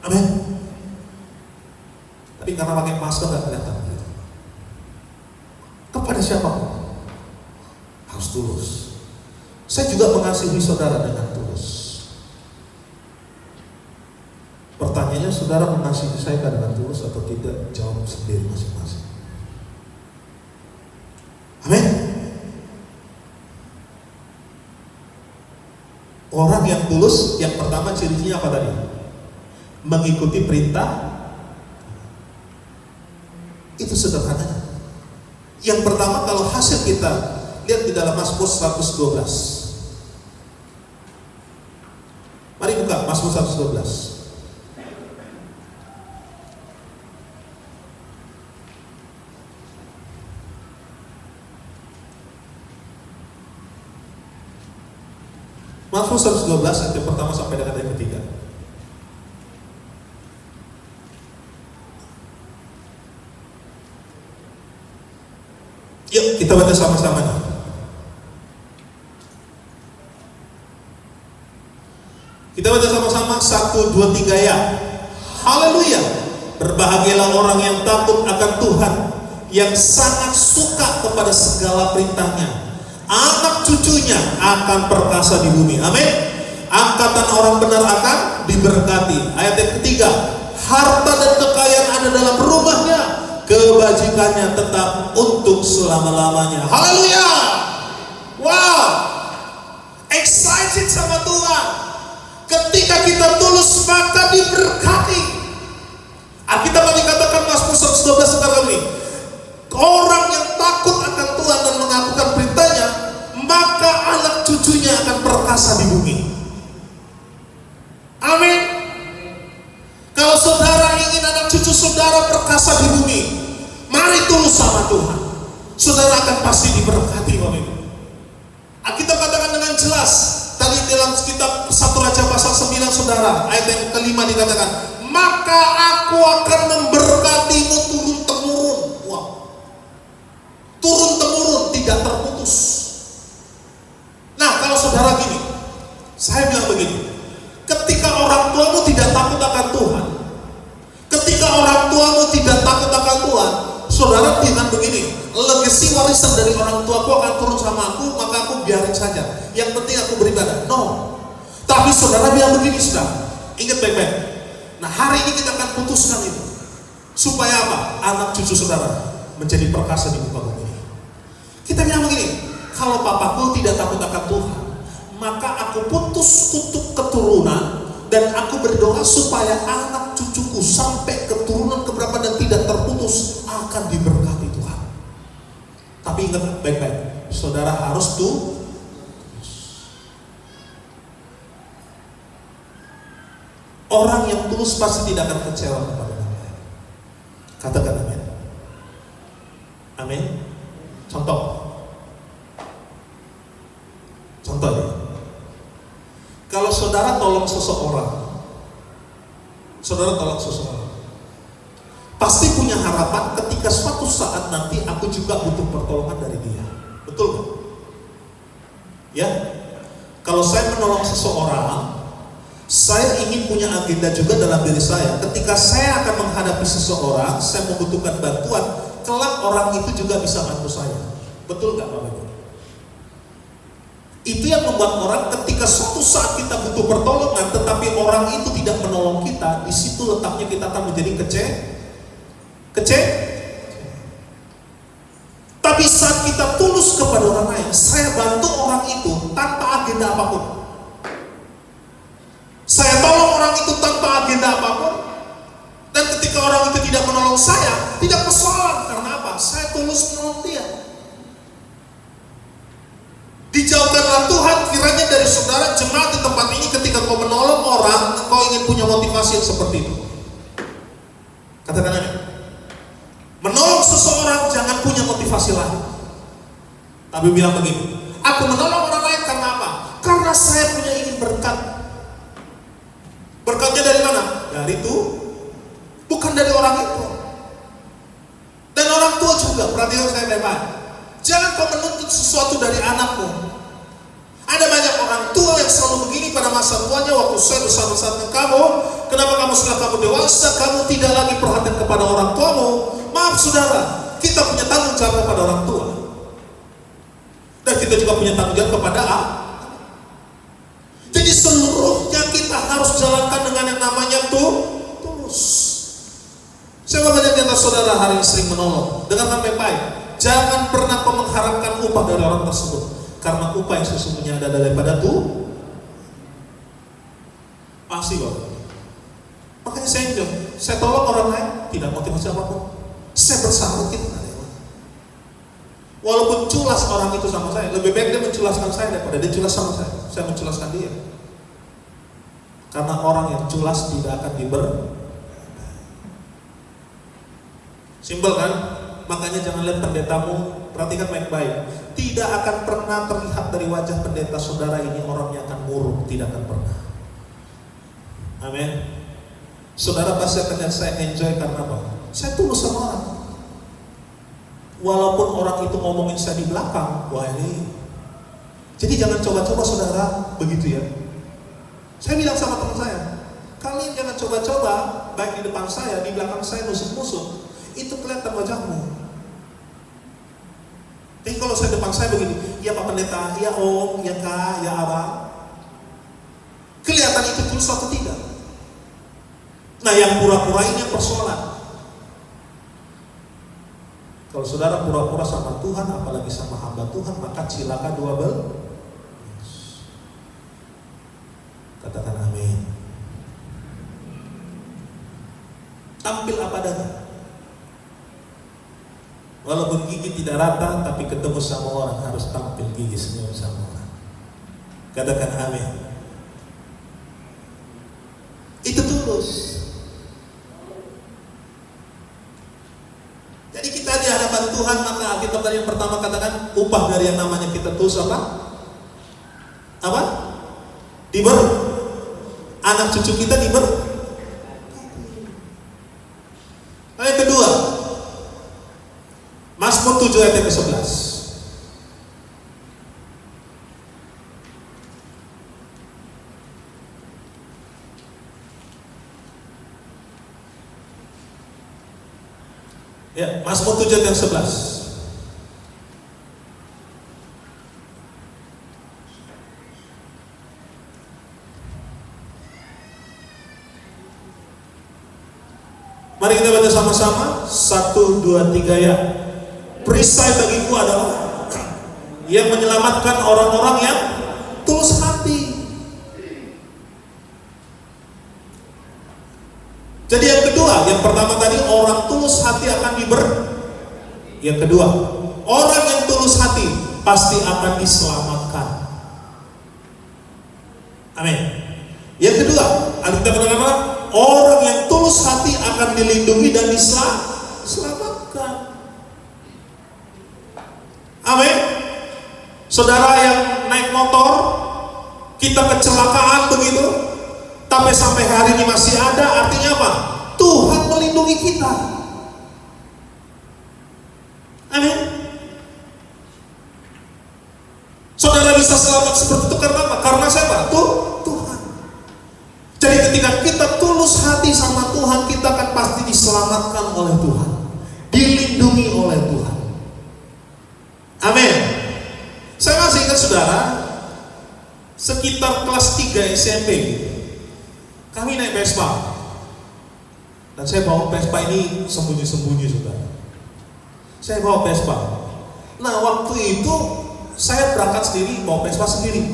Amin. Tapi karena pakai masker gak kelihatan. Kepada siapa? Harus tulus. Saya juga mengasihi saudara dengan tulus. Pertanyaannya, saudara mengasihi saya dengan tulus atau tidak? Jawab sendiri masing-masing. Amin. Orang yang tulus, yang pertama cirinya apa tadi? Mengikuti perintah. Itu sederhananya. Yang pertama, kalau hasil kita lihat di dalam Mazmur 112. Mari buka Mazmur 112. Mazmur 112 ayat yang pertama sampai dengan ayat ketiga. Yuk kita baca sama-sama nih. Kita baca sama-sama 1, 2, 3 ya. Haleluya. Berbahagialah orang yang takut akan Tuhan, yang sangat suka kepada segala perintahnya. Anak cucunya akan perkasa di bumi. Amin. Angkatan orang benar akan diberkati. Ayat yang ketiga, harta dan kekayaan ada dalam rumahnya, kebajikannya tetap untuk selama-lamanya. Haleluya. Wow, excited sama Tuhan. Ketika kita tulus maka diberkati. Alkitab dikatakan Mazmur 112 sekarang ini, orang yang takut akan Tuhan dan mengakukan perintahnya, maka anak cucunya akan perkasa di bumi. Amin. Kalau saudara ingin anak cucu saudara perkasa di bumi, mari tulus sama Tuhan. Saudara akan pasti diberkati. Alkitab katakan dengan jelas tadi dalam kitab 1 Raja pasal 9 saudara, ayat yang kelima dikatakan, maka aku akan memberkatimu turun-temurun. Wow. Turun-temurun, tidak terputus. Nah, kalau saudara gini, saya bilang begini, ketika orang tuamu tidak takut akan Tuhan, ketika orang tuamu tidak takut akan Tuhan, Saudara bilang begini, legasi warisan dari orang tuaku akan turun sama aku, maka aku biarin saja. Yang penting aku beribadah. No. Tapi saudara bilang begini, saudara. Ingat baik-baik. Nah, hari ini kita akan putuskan itu. Supaya apa? Anak cucu saudara menjadi perkasa di muka bumi ini. Kita bilang begini, kalau papaku tidak takut akan Tuhan, maka aku putus kutuk keturunan dan aku berdoa supaya anak cucuku sampai keturunan keberapa dan tidak terputus akan diberkati Tuhan. Tapi ingat baik-baik, saudara harus orang yang tulus pasti tidak akan kecewa kepada Tuhan. Katakan amin. Amin. Contoh ya. Kalau saudara tolong seseorang, pasti punya harapan ketika suatu saat nanti aku juga butuh pertolongan dari dia. Betul gak? Ya. Kalau saya menolong seseorang, saya ingin punya agenda juga dalam diri saya. Ketika saya akan menghadapi seseorang, saya membutuhkan bantuan, kelak orang itu juga bisa bantu saya. Betul gak Bapak Ibu? Itu yang membuat orang ketika suatu saat kita butuh pertolongan, tetapi orang itu tidak menolong kita, di situ letaknya kita akan menjadi Tapi saat kita tulus kepada orang lain, saya bantu orang itu tanpa agenda apapun. Saya tolong orang itu tanpa agenda apapun. Dan ketika orang itu tidak menolong saya, tidak persoalan. Karena apa? Saya tulus menolong dia. Dijauhkanlah Tuhan kiranya dari saudara jemaat di tempat ini ketika kau menolong orang, kau ingin punya motivasi yang seperti itu. Katakan amin. Menolong seseorang jangan punya motivasi lain. Tapi bilang begini, aku menolong orang lain karena apa? Karena saya punya ingin berkat. Berkatnya dari mana? Dari itu, bukan dari orang itu. Dan orang tua juga, perhatikan saya baik-baik. Jangan kau menuntut sesuatu dari anakmu. Ada banyak orang tua yang selalu begini pada masa tuanya, waktu saya besar-besar dengan kamu, kenapa kamu setelah kamu dewasa, kamu tidak lagi perhatian kepada orang tuamu? Maaf saudara, kita punya tanggung jawab kepada orang tua. Dan kita juga punya tanggung jawab kepada anak. Jadi seluruhnya kita harus jalankan dengan yang namanya tulus. Saya mau banyak antara saudara hari ini sering menolong. Dengarkan baik-baik. Jangan pernah kau mengharapkan upah dari orang tersebut, karena upah yang sesungguhnya ada daripada Tuhan. Pasti Bapak. Makanya saya tolong orang lain tidak motivasi apapun. Saya bersahabat gitu. Walaupun culas orang itu sama saya, lebih baik dia menculaskan saya daripada dia culas sama saya. Saya menculaskan dia. Karena orang yang culas tidak akan Simpel kan? Makanya jangan lihat pendetamu, perhatikan baik-baik. Tidak akan pernah terlihat dari wajah pendeta saudara ini orangnya akan murung, tidak akan pernah. Amin. Saudara pasti akan lihat saya enjoy karena apa? Saya tulus sama orang. Walaupun orang itu ngomongin saya di belakang, wah ini. Jadi jangan coba-coba saudara begitu ya. Saya bilang sama teman saya, kalian jangan coba-coba baik di depan saya, di belakang saya musuh-musuh. Itu kelihatan wajahmu. Tapi kalau saya depan saya begini, ya Pak Pendeta, ya Om, ya Kak, ya Abang, kelihatan itu tulus atau tidak? Nah yang pura-pura ini yang persoalan. Kalau saudara pura-pura sama Tuhan, apalagi sama hamba Tuhan, maka cilaka dua belas. Katakan amin. Tampil apa adanya. Walaupun gigi tidak rata, tapi ketemu sama orang harus tampil gigi senyum sama orang. Katakan amin. Itu tulus. Jadi kita di hadapan Tuhan, maka kita tadi yang pertama katakan upah dari yang namanya kita tulus apa? Apa? Anak cucu kita Yang kedua, Mazmur 7 ayat yang ke-11. Ya, Mazmur 7 ayat yang 11. Mari kita baca sama-sama. 1, 2, 3 ya. Perisai bagiku adalah yang menyelamatkan orang-orang yang tulus hati. Jadi yang kedua, yang pertama tadi orang tulus hati akan yang kedua, orang yang tulus hati pasti akan diselamatkan. Amin. Yang kedua, Alkitab berkata, orang yang tulus hati akan dilindungi dan diselamatkan. Amin. Saudara yang naik motor, kita kecelakaan begitu, tapi sampai hari ini masih ada, artinya apa? Tuhan melindungi kita. Amin. Saudara bisa selamat seperti itu karena apa? Karena siapa? Tuhan. Jadi ketika kita tulus hati sama Tuhan, kita akan pasti diselamatkan oleh Tuhan, dilindungi oleh Tuhan. Amin. Saya masih ingat saudara, sekitar kelas 3 SMP, kami naik Vespa. Dan saya bawa Vespa ini sembunyi-sembunyi saudara. Saya bawa Vespa. Nah waktu itu saya berangkat sendiri, bawa Vespa sendiri.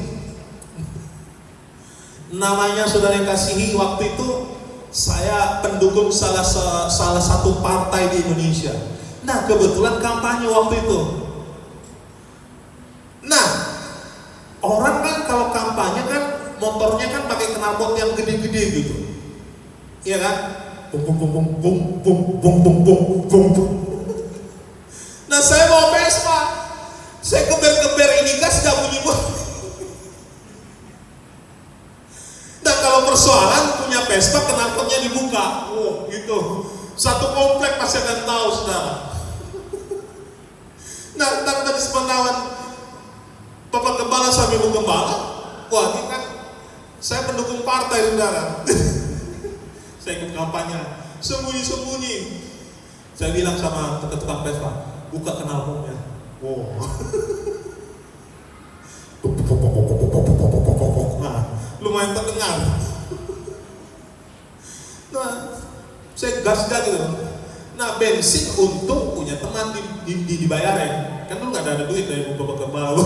Namanya saudara yang kasihi, waktu itu saya pendukung salah satu partai di Indonesia. Nah kebetulan kampanye waktu itu. Nah orang kan kalau kampanye kan motornya kan pakai knalpot yang gede-gede gitu, iya kan? Bung bung bung bung bung bung bung bung bung bung. Nah saya bawa Vespa, saya keber-keber ini gas gak bunyi-bunyi. Nah kalau persoalan punya Vespa knalpotnya dibuka, gitu. Satu komplek pasti akan tahu saudara. Nah tadi sepengetahuan Bapak Gembala sama Ibu Gembala, wah ini kan saya pendukung partai saudara. Saya ikut kampanye, sembunyi-sembunyi. Saya bilang sama tukang Vespa, buka knalpotnya. Wow. Nah, lumayan terdengar. Nah, saya gas gitu. Nah, bensin untung punya teman dibayarin. Kan lu nggak ada duit dari Bapak Gembala.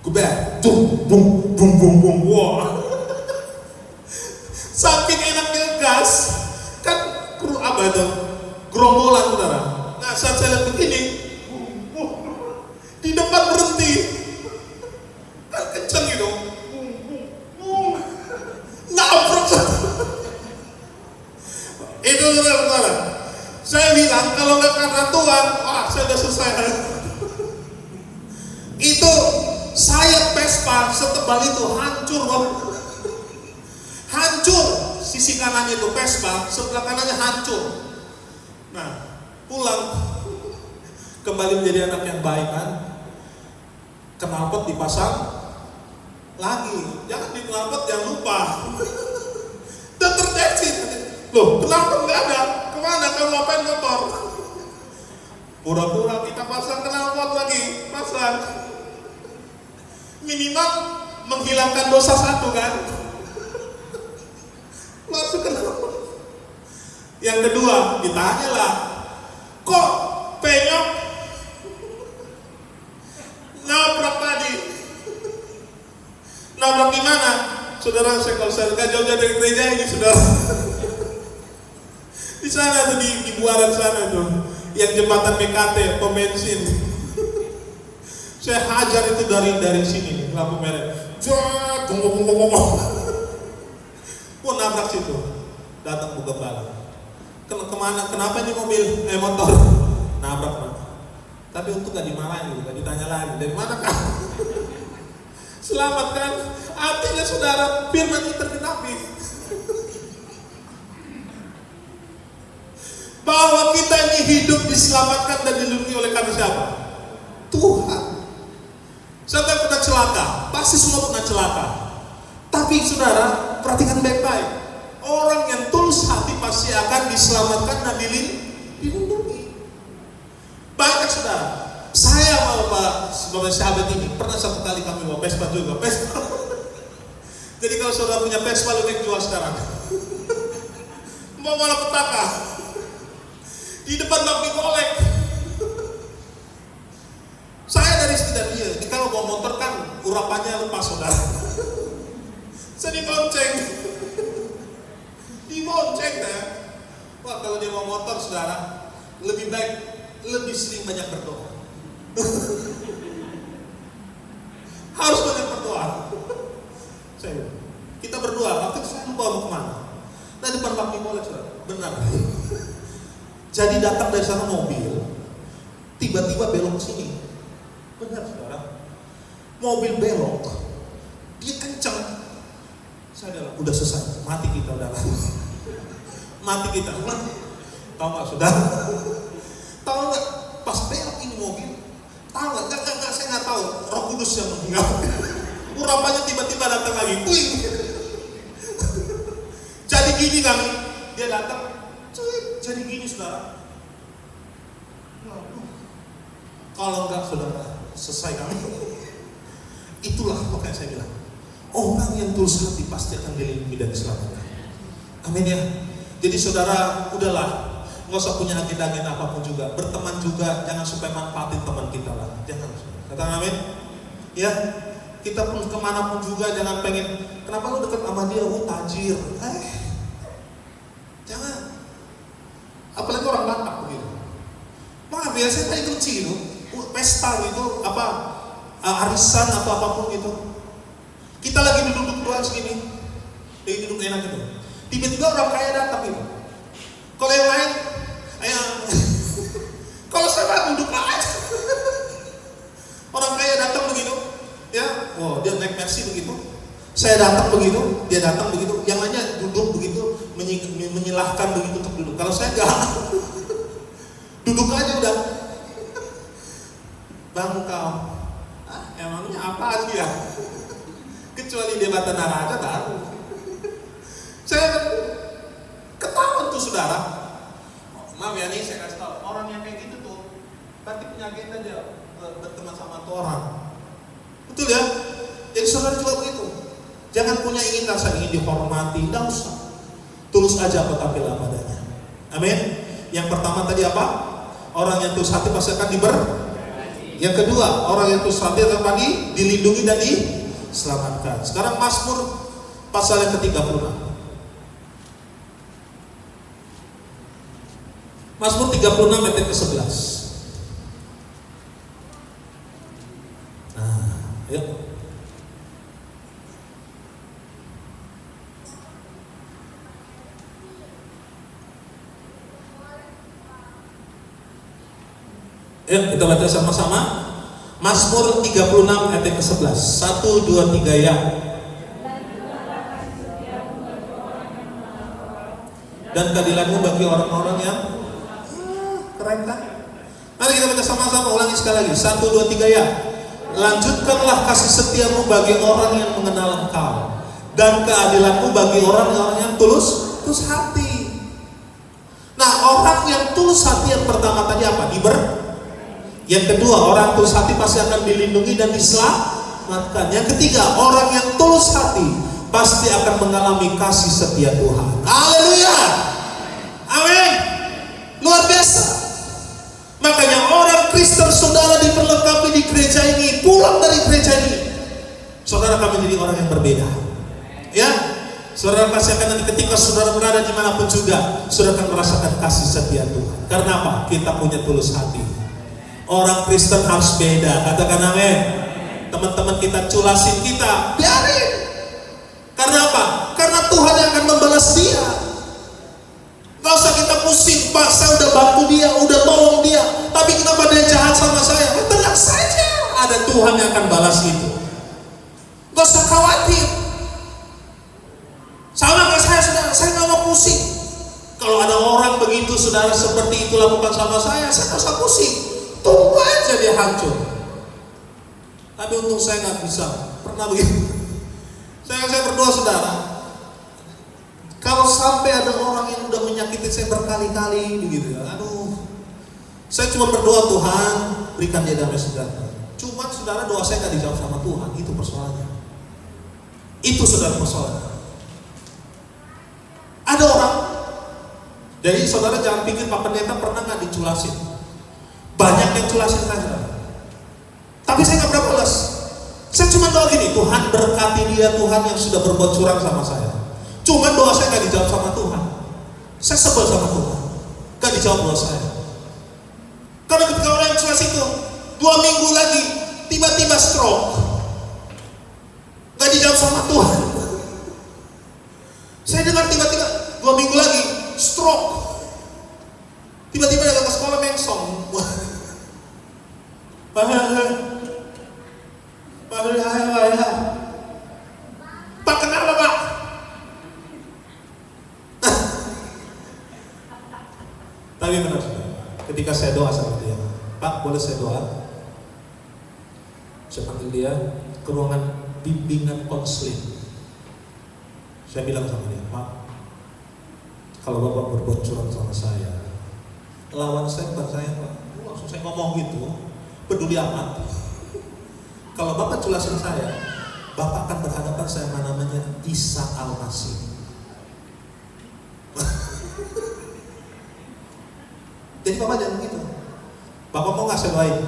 Kuber, bung bung bung bung, wah. Saking enaknya gas, kan apa itu? Gerombolan saudara. Nah saat saya lihat begini, di depan berhenti, kan kenceng gitu, nabrak. Itu saudara. Saya bilang kalau nggak karena Tuhan, saya udah selesai. Itu sayap Vespa setebal itu hancur banget. Hancur, sisi kanannya itu Vespa, sebelah kanannya hancur. Nah, pulang kembali menjadi anak yang baik kan. Knalpot dipasang lagi, jangan di knalpot jangan lupa. Dan terdeteksi, loh knalpot nggak ada, kemana kamu ngapain motor? Pura-pura kita pasang knalpot lagi, pasang. Minimal menghilangkan dosa satu kan. Masuk ke dalam. Yang kedua, ditanyalah, kok penyok nabrak tadi? Nabrak di mana? Saudara, saya kalau saya nggak jauh-jauh dari gereja ini, saudara. Di sana tuh di Buaran sana tuh, yang jembatan BKT, pom bensin. Saya hajar itu dari sini, lampu merah. Jat, nabrak situ, datang Bu Gembala. Kemana? Kenapa ini motor nabrak? Tapi untuk gak dimarahin, gak ditanya lagi. Dari mana kan? Selamat kan? Artinya saudara, firman ini tergenapi. Bahwa kita ini hidup diselamatkan dan dilindungi oleh karena siapa? Tuhan. Siapa yang pernah celaka? Pasti semua pernah celaka. Tapi saudara, perhatikan baik-baik. Orang yang tulus hati pasti akan diselamatkan dan dilindungi. Banyak saudara. Saya sama Bapak sahabat ini pernah satu kali kami bawa Vespa juga. Vespa. Jadi kalau saudara punya Vespa, lebih jual sekarang. Mau malah petaka. Di depan bangku kolek. Saya dari sekitar dia. Kalau bawa motor kan urapannya lepas saudara. Saya dibonceng. Dibonceng ya. Wah, kalau dia bawa motor saudara, lebih baik lebih sering banyak berdoa. Harus banyak berdoa. Kita berdoa, waktu itu saya lupa mau kemana. Nah, depan bangku kolek saudara. Benar. Jadi datang dari sana mobil, tiba-tiba belok ke sini. Benar saudara. Mobil belok, dia kencang. Saya udah selesai, mati kita udah. Mati kita. Tahu nggak saudara? Tahu nggak? Pas belok ini mobil, tahu nggak? Nggak, saya nggak tahu. Roh Kudus yang menghingap. Urapannya tiba-tiba datang lagi. Wih. Jadi gini kami, dia datang. Jadi gini saudara. Kalau enggak saudara, selesai kami. Itulah makanya saya bilang, orang yang tulus hati pasti akan dilindungi dan diselamatkan. Amin ya. Jadi saudara, udahlah, nggak usah punya agenda-agenda apapun juga. Berteman juga, jangan supaya manfaatin teman kita lah. Jangan. Katakan amin. Ya, kita pun kemana pun juga jangan pengen. Kenapa lu dekat sama dia? Tajir. Jangan. Apalagi orang Batak begitu. Maaf ya, saya tadi kecil itu pesta gitu, arisan atau apapun gitu. Kita lagi duduk doang segini, lagi duduk enak gitu. Tiba-tiba orang kaya datang gitu. Kalau yang lain, kalau saya duduk aja. Orang kaya datang begitu, ya, wow, dia naik Mercy begitu. Saya datang begitu, dia datang begitu. Yang lainnya duduk begitu, menyilahkan begitu untuk duduk. Kalau saya enggak, duduk aja udah. Bang kau, emangnya apa sih ya? Kecuali dia Bata Naraja baru. Saya ketahuan tuh saudara. Maaf ya nih saya kasih tahu, orang yang kayak gitu tuh berarti punya agenda dia berteman sama tuh orang. Betul ya? Jadi saudara juga begitu. Jangan punya rasa ingin dihormati, tidak usah. Tulus aja apa tampil padanya. Amin. Yang pertama tadi apa? Orang yang tulus hati pasti akan Yang kedua, orang yang tulus hati akan dilindungi dan diselamatkan. Sekarang Mazmur pasal yang ke-36. Mazmur 36 ayat ke-11. Nah, yuk. Yuk kita baca sama-sama. Mazmur 36 ayat ke-11. 1, 2, 3 ya. Dan keadilanmu bagi orang-orang yang keren kan? Mari kita baca sama-sama, ulangi sekali lagi. 1, 2, 3 ya. Lanjutkanlah kasih setiamu bagi orang yang mengenal Engkau, dan keadilanmu bagi orang-orang yang tulus hati. Nah, orang yang tulus hati yang pertama tadi apa? Yang kedua, orang tulus hati pasti akan dilindungi dan diselamatkan. Yang ketiga, orang yang tulus hati pasti akan mengalami kasih setia Tuhan. Haleluya. Amin. Luar biasa. Makanya orang Kristen saudara diperlengkapi di gereja ini, pulang dari gereja ini, saudara akan menjadi orang yang berbeda. Ya, saudara pasti akan nanti ketika saudara berada dimanapun juga, saudara akan merasakan kasih setia Tuhan. Karena apa? Kita punya tulus hati. Orang Kristen harus beda, katakan amin. Teman-teman kita culasin kita, biarin. Karena apa? Karena Tuhan yang akan membalas dia. Gak usah kita pusing, Pak, saya udah bantu dia, udah tolong dia, tapi kenapa dia jahat sama saya? Tenang saja, ada Tuhan yang akan balas itu. Gak usah khawatir. Sama kayak saya gak mau pusing. Kalau ada orang begitu, saudara seperti itu lakukan sama saya gak usah pusing. Tunggu aja dia hancur. Tapi untung saya nggak bisa. Pernah begitu. Saya berdoa saudara. Kalau sampai ada orang yang udah menyakiti saya berkali-kali begitu ya, aduh, Saya cuma berdoa, Tuhan berikan dia damai sejahtera. Cuma saudara, doa saya gak dijawab sama Tuhan. Itu persoalannya. Itu saudara persoalannya. Ada orang, jadi saudara jangan pikir Pak Pendeta pernah gak diculasin. Banyak yang culasin saya. Tapi saya gak pernah balas. Saya cuma doa gini, Tuhan berkati dia, Tuhan yang sudah berbuat curang sama saya. Cuma doa saya gak dijawab sama Tuhan. Saya sebel sama Tuhan, gak dijawab doa saya. Karena ketika orang yang culas itu 2 minggu lagi tiba-tiba stroke, gak dijawab sama Tuhan. Saya dengar tiba-tiba 2 minggu lagi stroke, tiba-tiba datang ke sekolah mengsong. Pak kenapa Pak? Tapi benar saudara, ketika saya doa sama dia, Pak boleh saya doa? Saya panggil dia ke ruangan bimbingan konseling. Saya bilang sama dia, Pak, kalau Bapak berbuat curang sama saya, lawan saya bukan saya Pak. Langsung saya ngomong gitu, peduli amat. Kalau Bapak culasin saya, Bapak akan berhadapan sama namanya Isa Al-Masih. Jadi Bapak jangan begitu. Bapak mau nggak saya doain?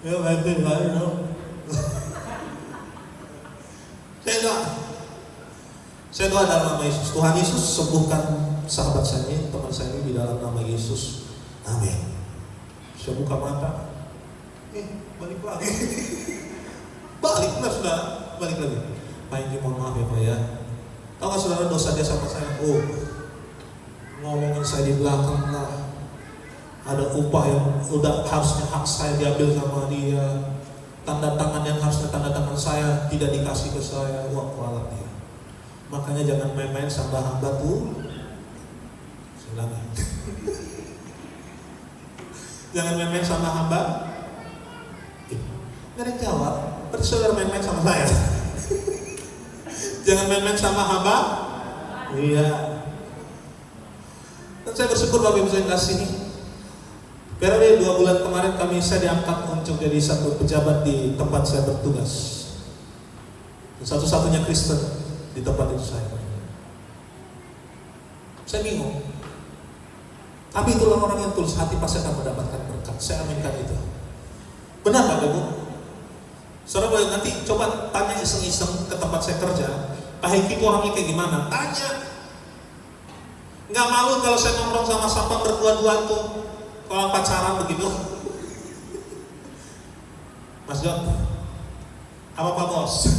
Ya baik dong. Saya doa dalam nama Yesus. Tuhan Yesus sembuhkan sahabat saya ini, teman saya ini di dalam nama Yesus. Amin. Saya buka mata. Balik lagi. Balik benar saudara, balik lagi. Pak Ingki mohon maaf ya Pak ya. Tahu nggak saudara dosa dia sama saya? Oh, ngomongin saya di belakang lah. Ada upah yang udah harusnya hak saya diambil sama dia. Tanda tangan yang harusnya tanda tangan saya tidak dikasih ke saya. Wah kualat dia. Makanya jangan main-main sama hamba tuh. Saya ulang ya. Jangan main-main sama hamba. Nggak ada yang jawab. Berarti saudara main-main sama saya. Jangan main-main sama hamba. Iya. Dan saya bersyukur Bapak Ibu saya kasih ini. Periode 2 bulan kemarin saya diangkat untuk jadi satu pejabat di tempat saya bertugas. Dan satu-satunya Kristen di tempat itu saya. Saya bingung. Tapi itulah orang yang tulus hati pasti akan mendapatkan berkat. Saya aminkan itu. Benar Bapak Ibu? Saudara boleh nanti coba tanya iseng-iseng ke tempat saya kerja, Pak Heki itu orangnya kayak gimana? Tanya. Nggak malu kalau saya nongkrong sama sapam berdua-dua tuh. Kalau pacaran begitu, Mas John, apa Pak Bos?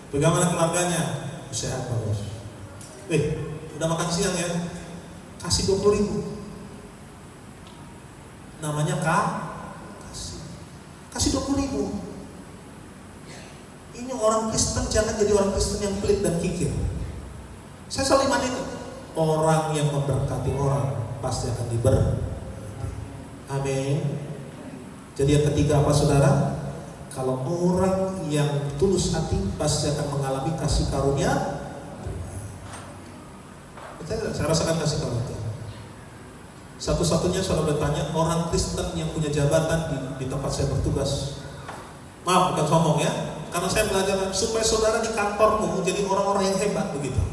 Bagaimana keluarganya? Sehat Pak Bos. Udah makan siang ya? Kasih 20.000. Namanya kasih 20.000. Ini orang Kristen, jangan jadi orang Kristen yang pelit dan kikir. Saya selalu iman itu. Orang yang memberkati orang pasti akan diberkati. Amin. Jadi yang ketiga apa saudara? Kalau orang yang tulus hati pasti akan mengalami kasih karunia. Saya rasakan kasih karunia. Satu-satunya saudara bertanya, orang Kristen yang punya jabatan di tempat saya bertugas. Maaf bukan sombong ya, karena saya belajar supaya saudara di kantormu jadi orang-orang yang hebat begitu.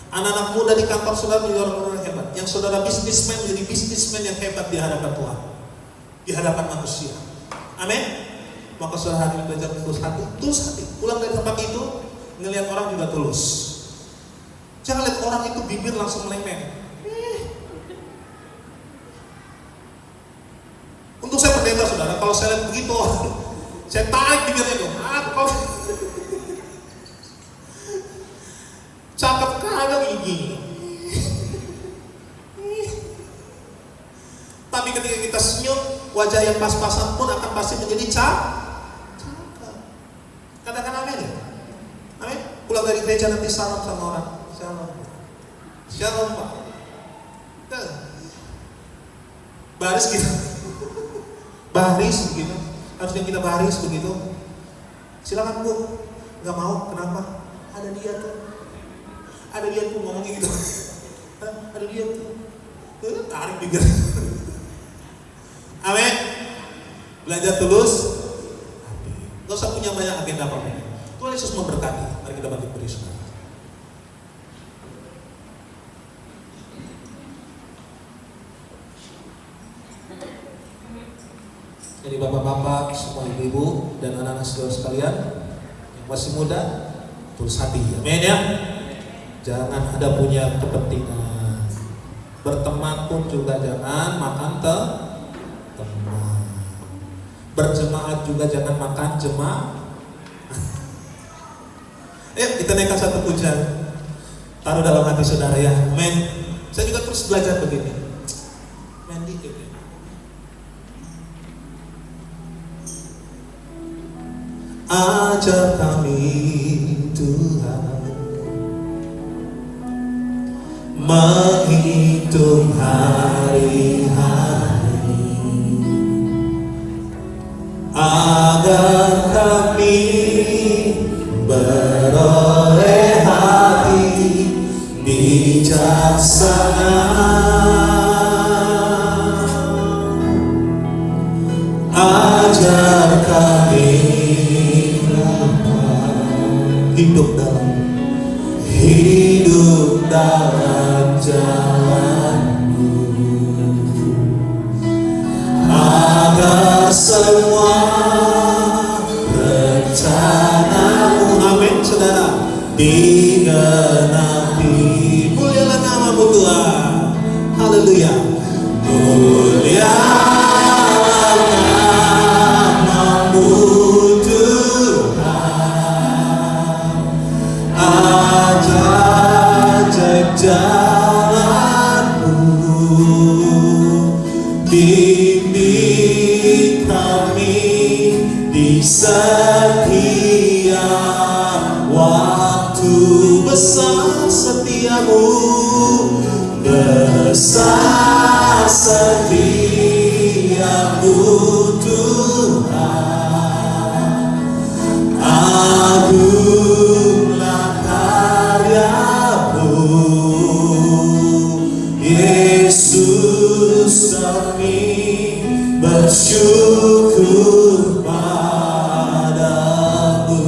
Anak-anak muda di kantor saudara menjadi orang-orang yang hebat. Yang saudara bisnismen menjadi bisnismen yang hebat di hadapan Tuhan, di hadapan manusia. Amin. Maka saudara hari ini belajar tulus hati. Pulang dari tempat itu ngelihat orang juga tulus. Jangan lihat orang itu bibir langsung melengkeng. Untuk saya pendeta saudara, kalau saya lihat begitu, saya tarik bibirnya dong. Kau cakep kagak gigi. Tapi ketika kita senyum, wajah yang pas-pasan pun akan pasti menjadi cakep. Katakan amin ya. Amin. Pulang dari gereja nanti salam sama orang. Shalom Pak. Baris gitu. Baris begitu. Harusnya kita baris begitu. Silakan Bu. Gak mau, kenapa? Ada dia tuh. Ada dia tuh ngomongnya gitu. Ada dia tuh. Tarik bibir. Belajar tulus hati. Gak usah punya banyak agenda apa-apa. Tuhan Yesus memberkati. Mari kita bangkit berdiri saudara. Jadi bapak-bapak, semua ibu-ibu dan anak-anak saudara sekalian yang masih muda, tulus hati, amin ya. Jangan ada punya kepentingan. Berteman pun juga jangan makan teman. Berjemaat juga jangan makan jemaah. Kita naikkan satu pujian, taruh dalam hati saudara ya, amin. Saya juga terus belajar begini. Main dikit ya. Ajar kami Tuhan menghitung hari-hari agar kami beroleh hati bijaksana. Ajar kami hidup dalam jalanmu, agar semua rencanamu, amin saudara, digenapi. Mulialah namamu Tuhan, haleluya. Mulialah namamu jalanmu, bimbing kami di setiap waktu. Besar setiamu, besar setiamu Tuhan. Agunglah karyamu, Yesus, kami bersyukur padamu.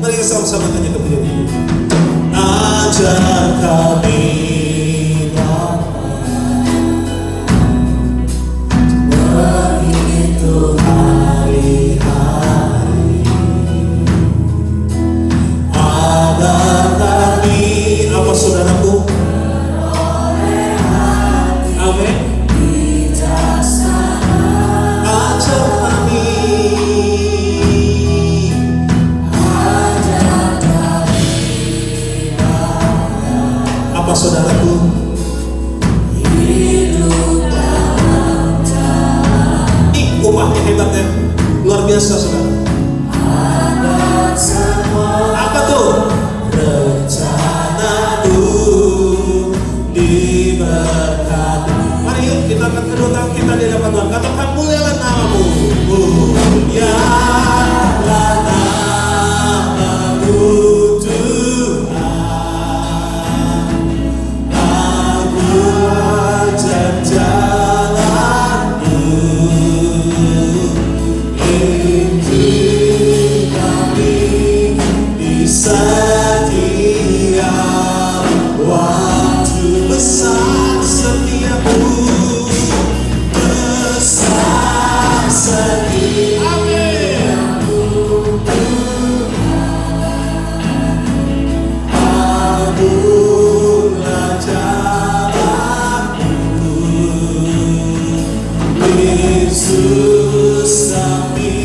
Mari kita sama-sama tanya kepada Dia. Ajar kami menghitung hari-hari agar kami, apa saudaraku? Amin. Ajar kami, apa saudaraku? Hidup dalam jalan. Upahnya hebat ya, luar biasa saudara. Ada semua. Apa tuh? Rencanamu diberkati. Mari yuk kita angkat kedua tangan kita di hadapan Tuhan. Katakan mulialah namamu. Mulialah namamu Tuhan. Aku ajar jalanmu, Injil kami di setiap waktu. Besar setiamu, besar setiamu Tuhan. Agunglah jalanmu, Yesus, kami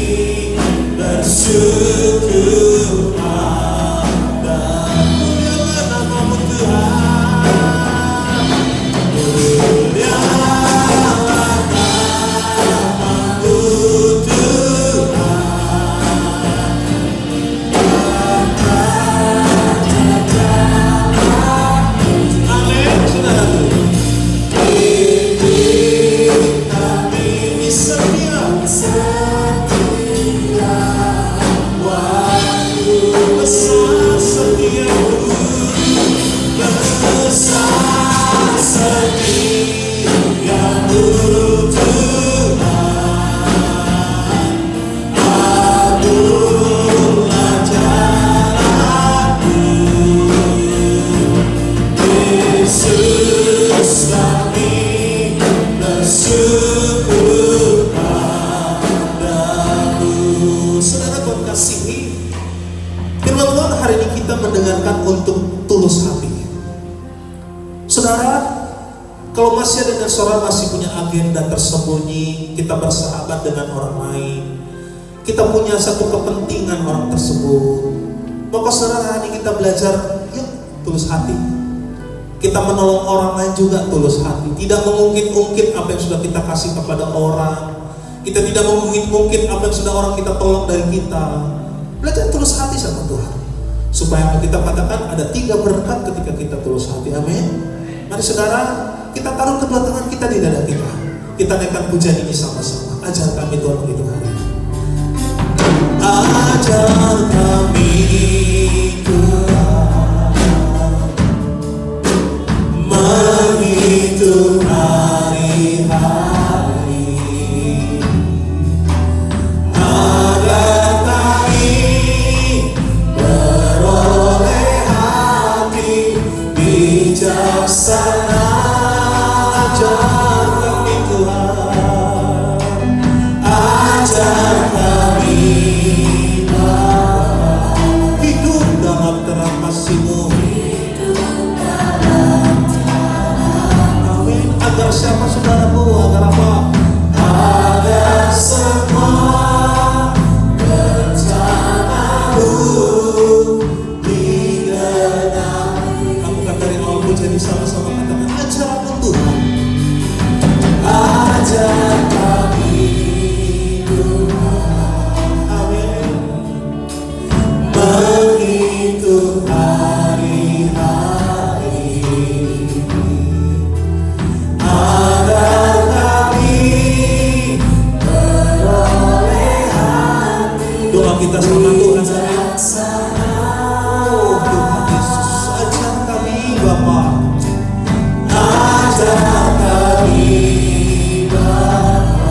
bersyukur padamu. Mulialah namamu Tuhan, mulialah namamu Tuhan. Amin saudaraku. Bimbing kami di setiap waktu. mengasihi. Firman Tuhan hari ini kita mendengarkan untuk tulus hati. Saudara, kalau masih ada saudara masih punya agenda tersembunyi, kita bersahabat dengan orang lain, kita punya satu kepentingan orang tersebut, maka saudara hari ini kita belajar, yuk tulus hati. Kita menolong orang lain juga tulus hati. Tidak mengungkit-ungkit apa yang sudah kita kasih kepada orang. Kita tidak mengungkit-ungkit apa yang sudah orang kita tolong dari kita. Belajar tulus hati sama Tuhan. Supaya kita katakan ada 3 berkat ketika kita tulus hati. Amin. Mari saudara, kita taruh kedua tangan kita di dada kita. Kita naikkan pujian ini sama-sama. Ajar kami Tuhan begitu hari. Ajar kami Tuhan menghitung hari-hari, agar kami beroleh hati bijaksana. Ajar kami Tuhan, ajar kami hidup dalam terang kasih-Mu. Amin. Agar siapa saudaraku? Agar apa? Agar semua rencana-Mu digenapi. Kamu kan dari awal pujian sama-sama katakan, ajar aku Tuhan, ajar kami Tuhan. Amin. Menghitung hari-hari, agar kami beroleh hati. Doa kita sama Tuhan. Oh Tuhan Yesus, ajar kami Bapa, ajar kami Bapa,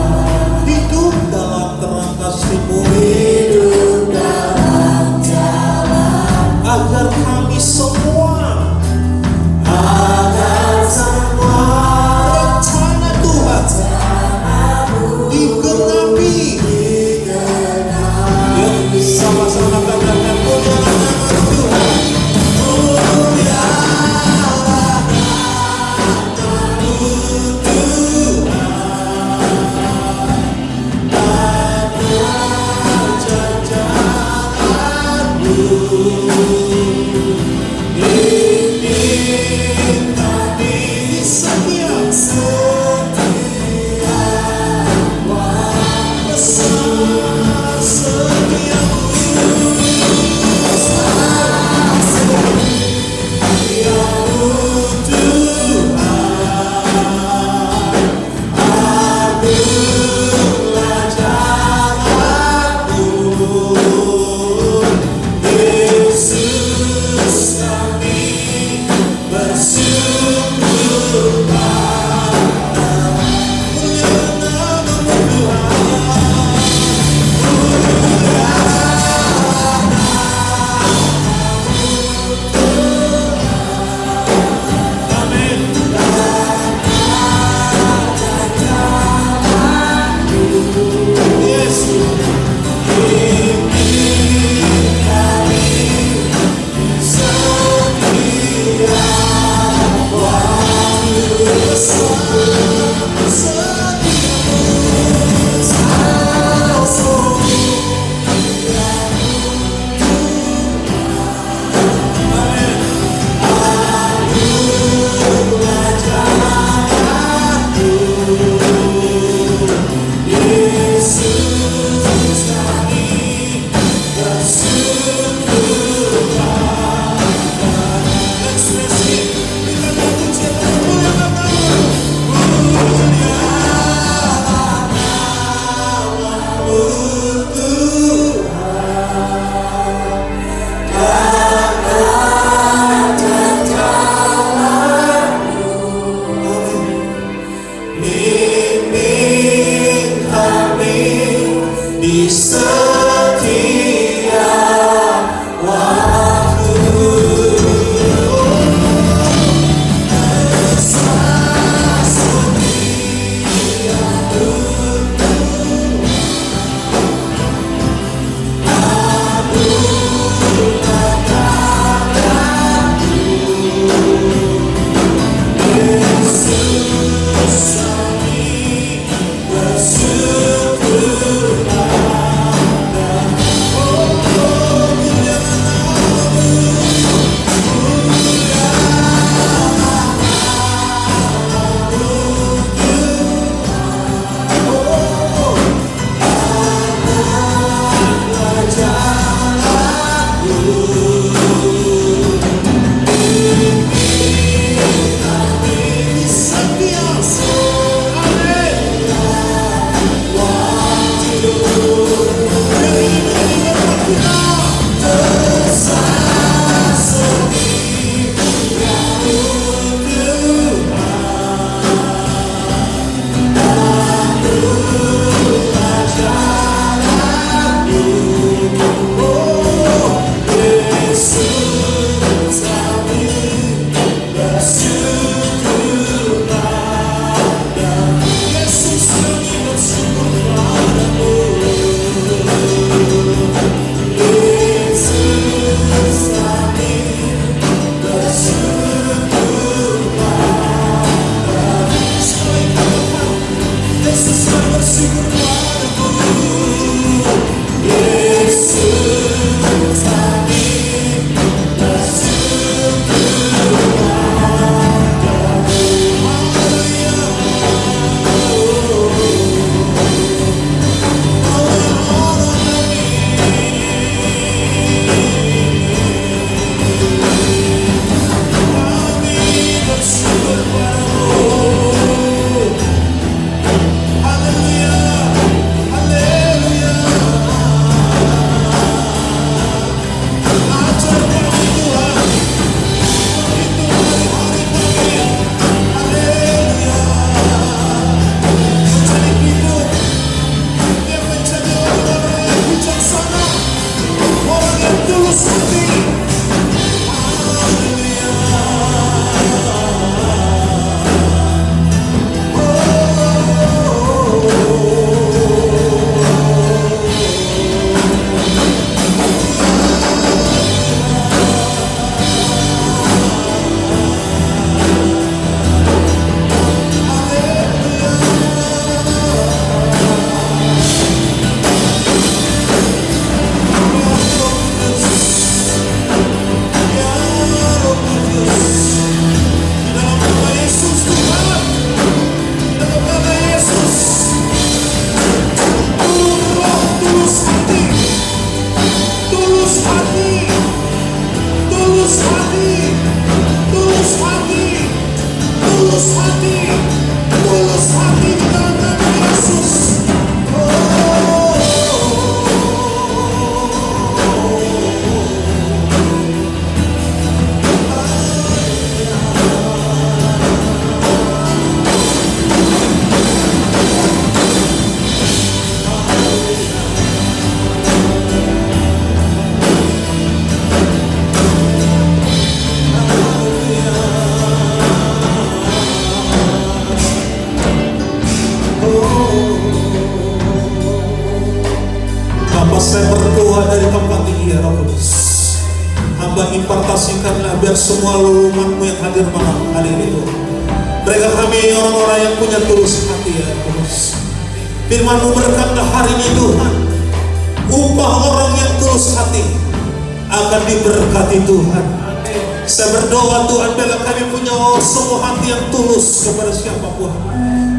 hidup dalam terang kasih-Mu, hidup dalam jalan, agar kami semua, agar semua rencana Tuhan digenapi. Yuk sama-sama katakan, Saya berdoa dari tempat ini ya Roh Kudus. Hamba impartasikanlah biar semua umatmu yang hadir malam kali ini Tuhan. Mereka kami orang-orang yang punya tulus hati ya Kudus. Firman-Mu berkata hari ini Tuhan, upah orang yang tulus hati akan diberkati Tuhan. Saya berdoa Tuhan bila kami punya semua hati yang tulus kepada siapapun.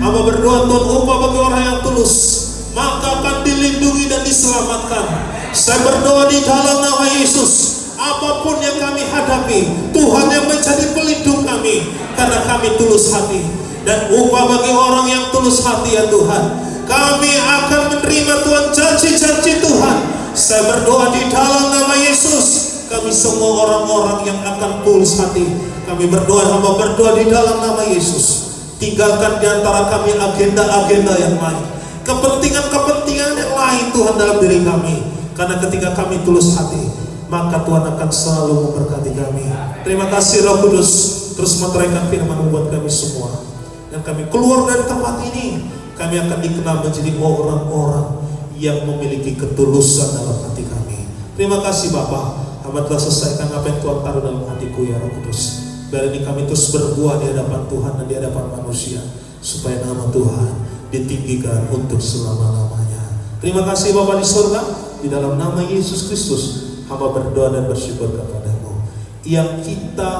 Hamba berdoa Tuhan, upah bagi orang yang tulus maka akan dilindungi dan diselamatkan. Saya berdoa di dalam nama Yesus, apapun yang kami hadapi, Tuhan yang menjadi pelindung kami, karena kami tulus hati. Dan upah bagi orang yang tulus hati ya Tuhan, kami akan menerima Tuhan janji-janji Tuhan. Saya berdoa di dalam nama Yesus, kami semua orang-orang yang akan tulus hati, kami berdoa, hamba berdoa di dalam nama Yesus. Tinggalkan di antara kami agenda-agenda yang lain, kepentingan-kepentingan yang lain Tuhan dalam diri kami. Karena ketika kami tulus hati, maka Tuhan akan selalu memberkati kami. Terima kasih Roh Kudus, terus meteraikan firman buat kami semua. Dan kami keluar dari tempat ini, kami akan dikenal menjadi orang-orang yang memiliki ketulusan dalam hati kami. Terima kasih Bapa, hamba telah selesaikan apa yang Tuhan taruh dalam hatiku ya Roh Kudus. Biar ini kami terus berbuah di hadapan Tuhan dan di hadapan manusia, supaya nama Tuhan ditinggikan untuk selama-lamanya. Terima kasih Bapa di surga, di dalam nama Yesus Kristus hamba berdoa dan bersyukur kepadamu. Yang kita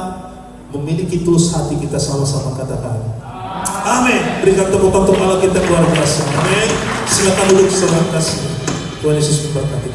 memiliki tulus hati, kita sama-sama katakan amin. Berikan tepuk tangan untuk Allah kita luar biasa. Amin. Silakan duduk, saudara kasih. Tuhan Yesus memberkati.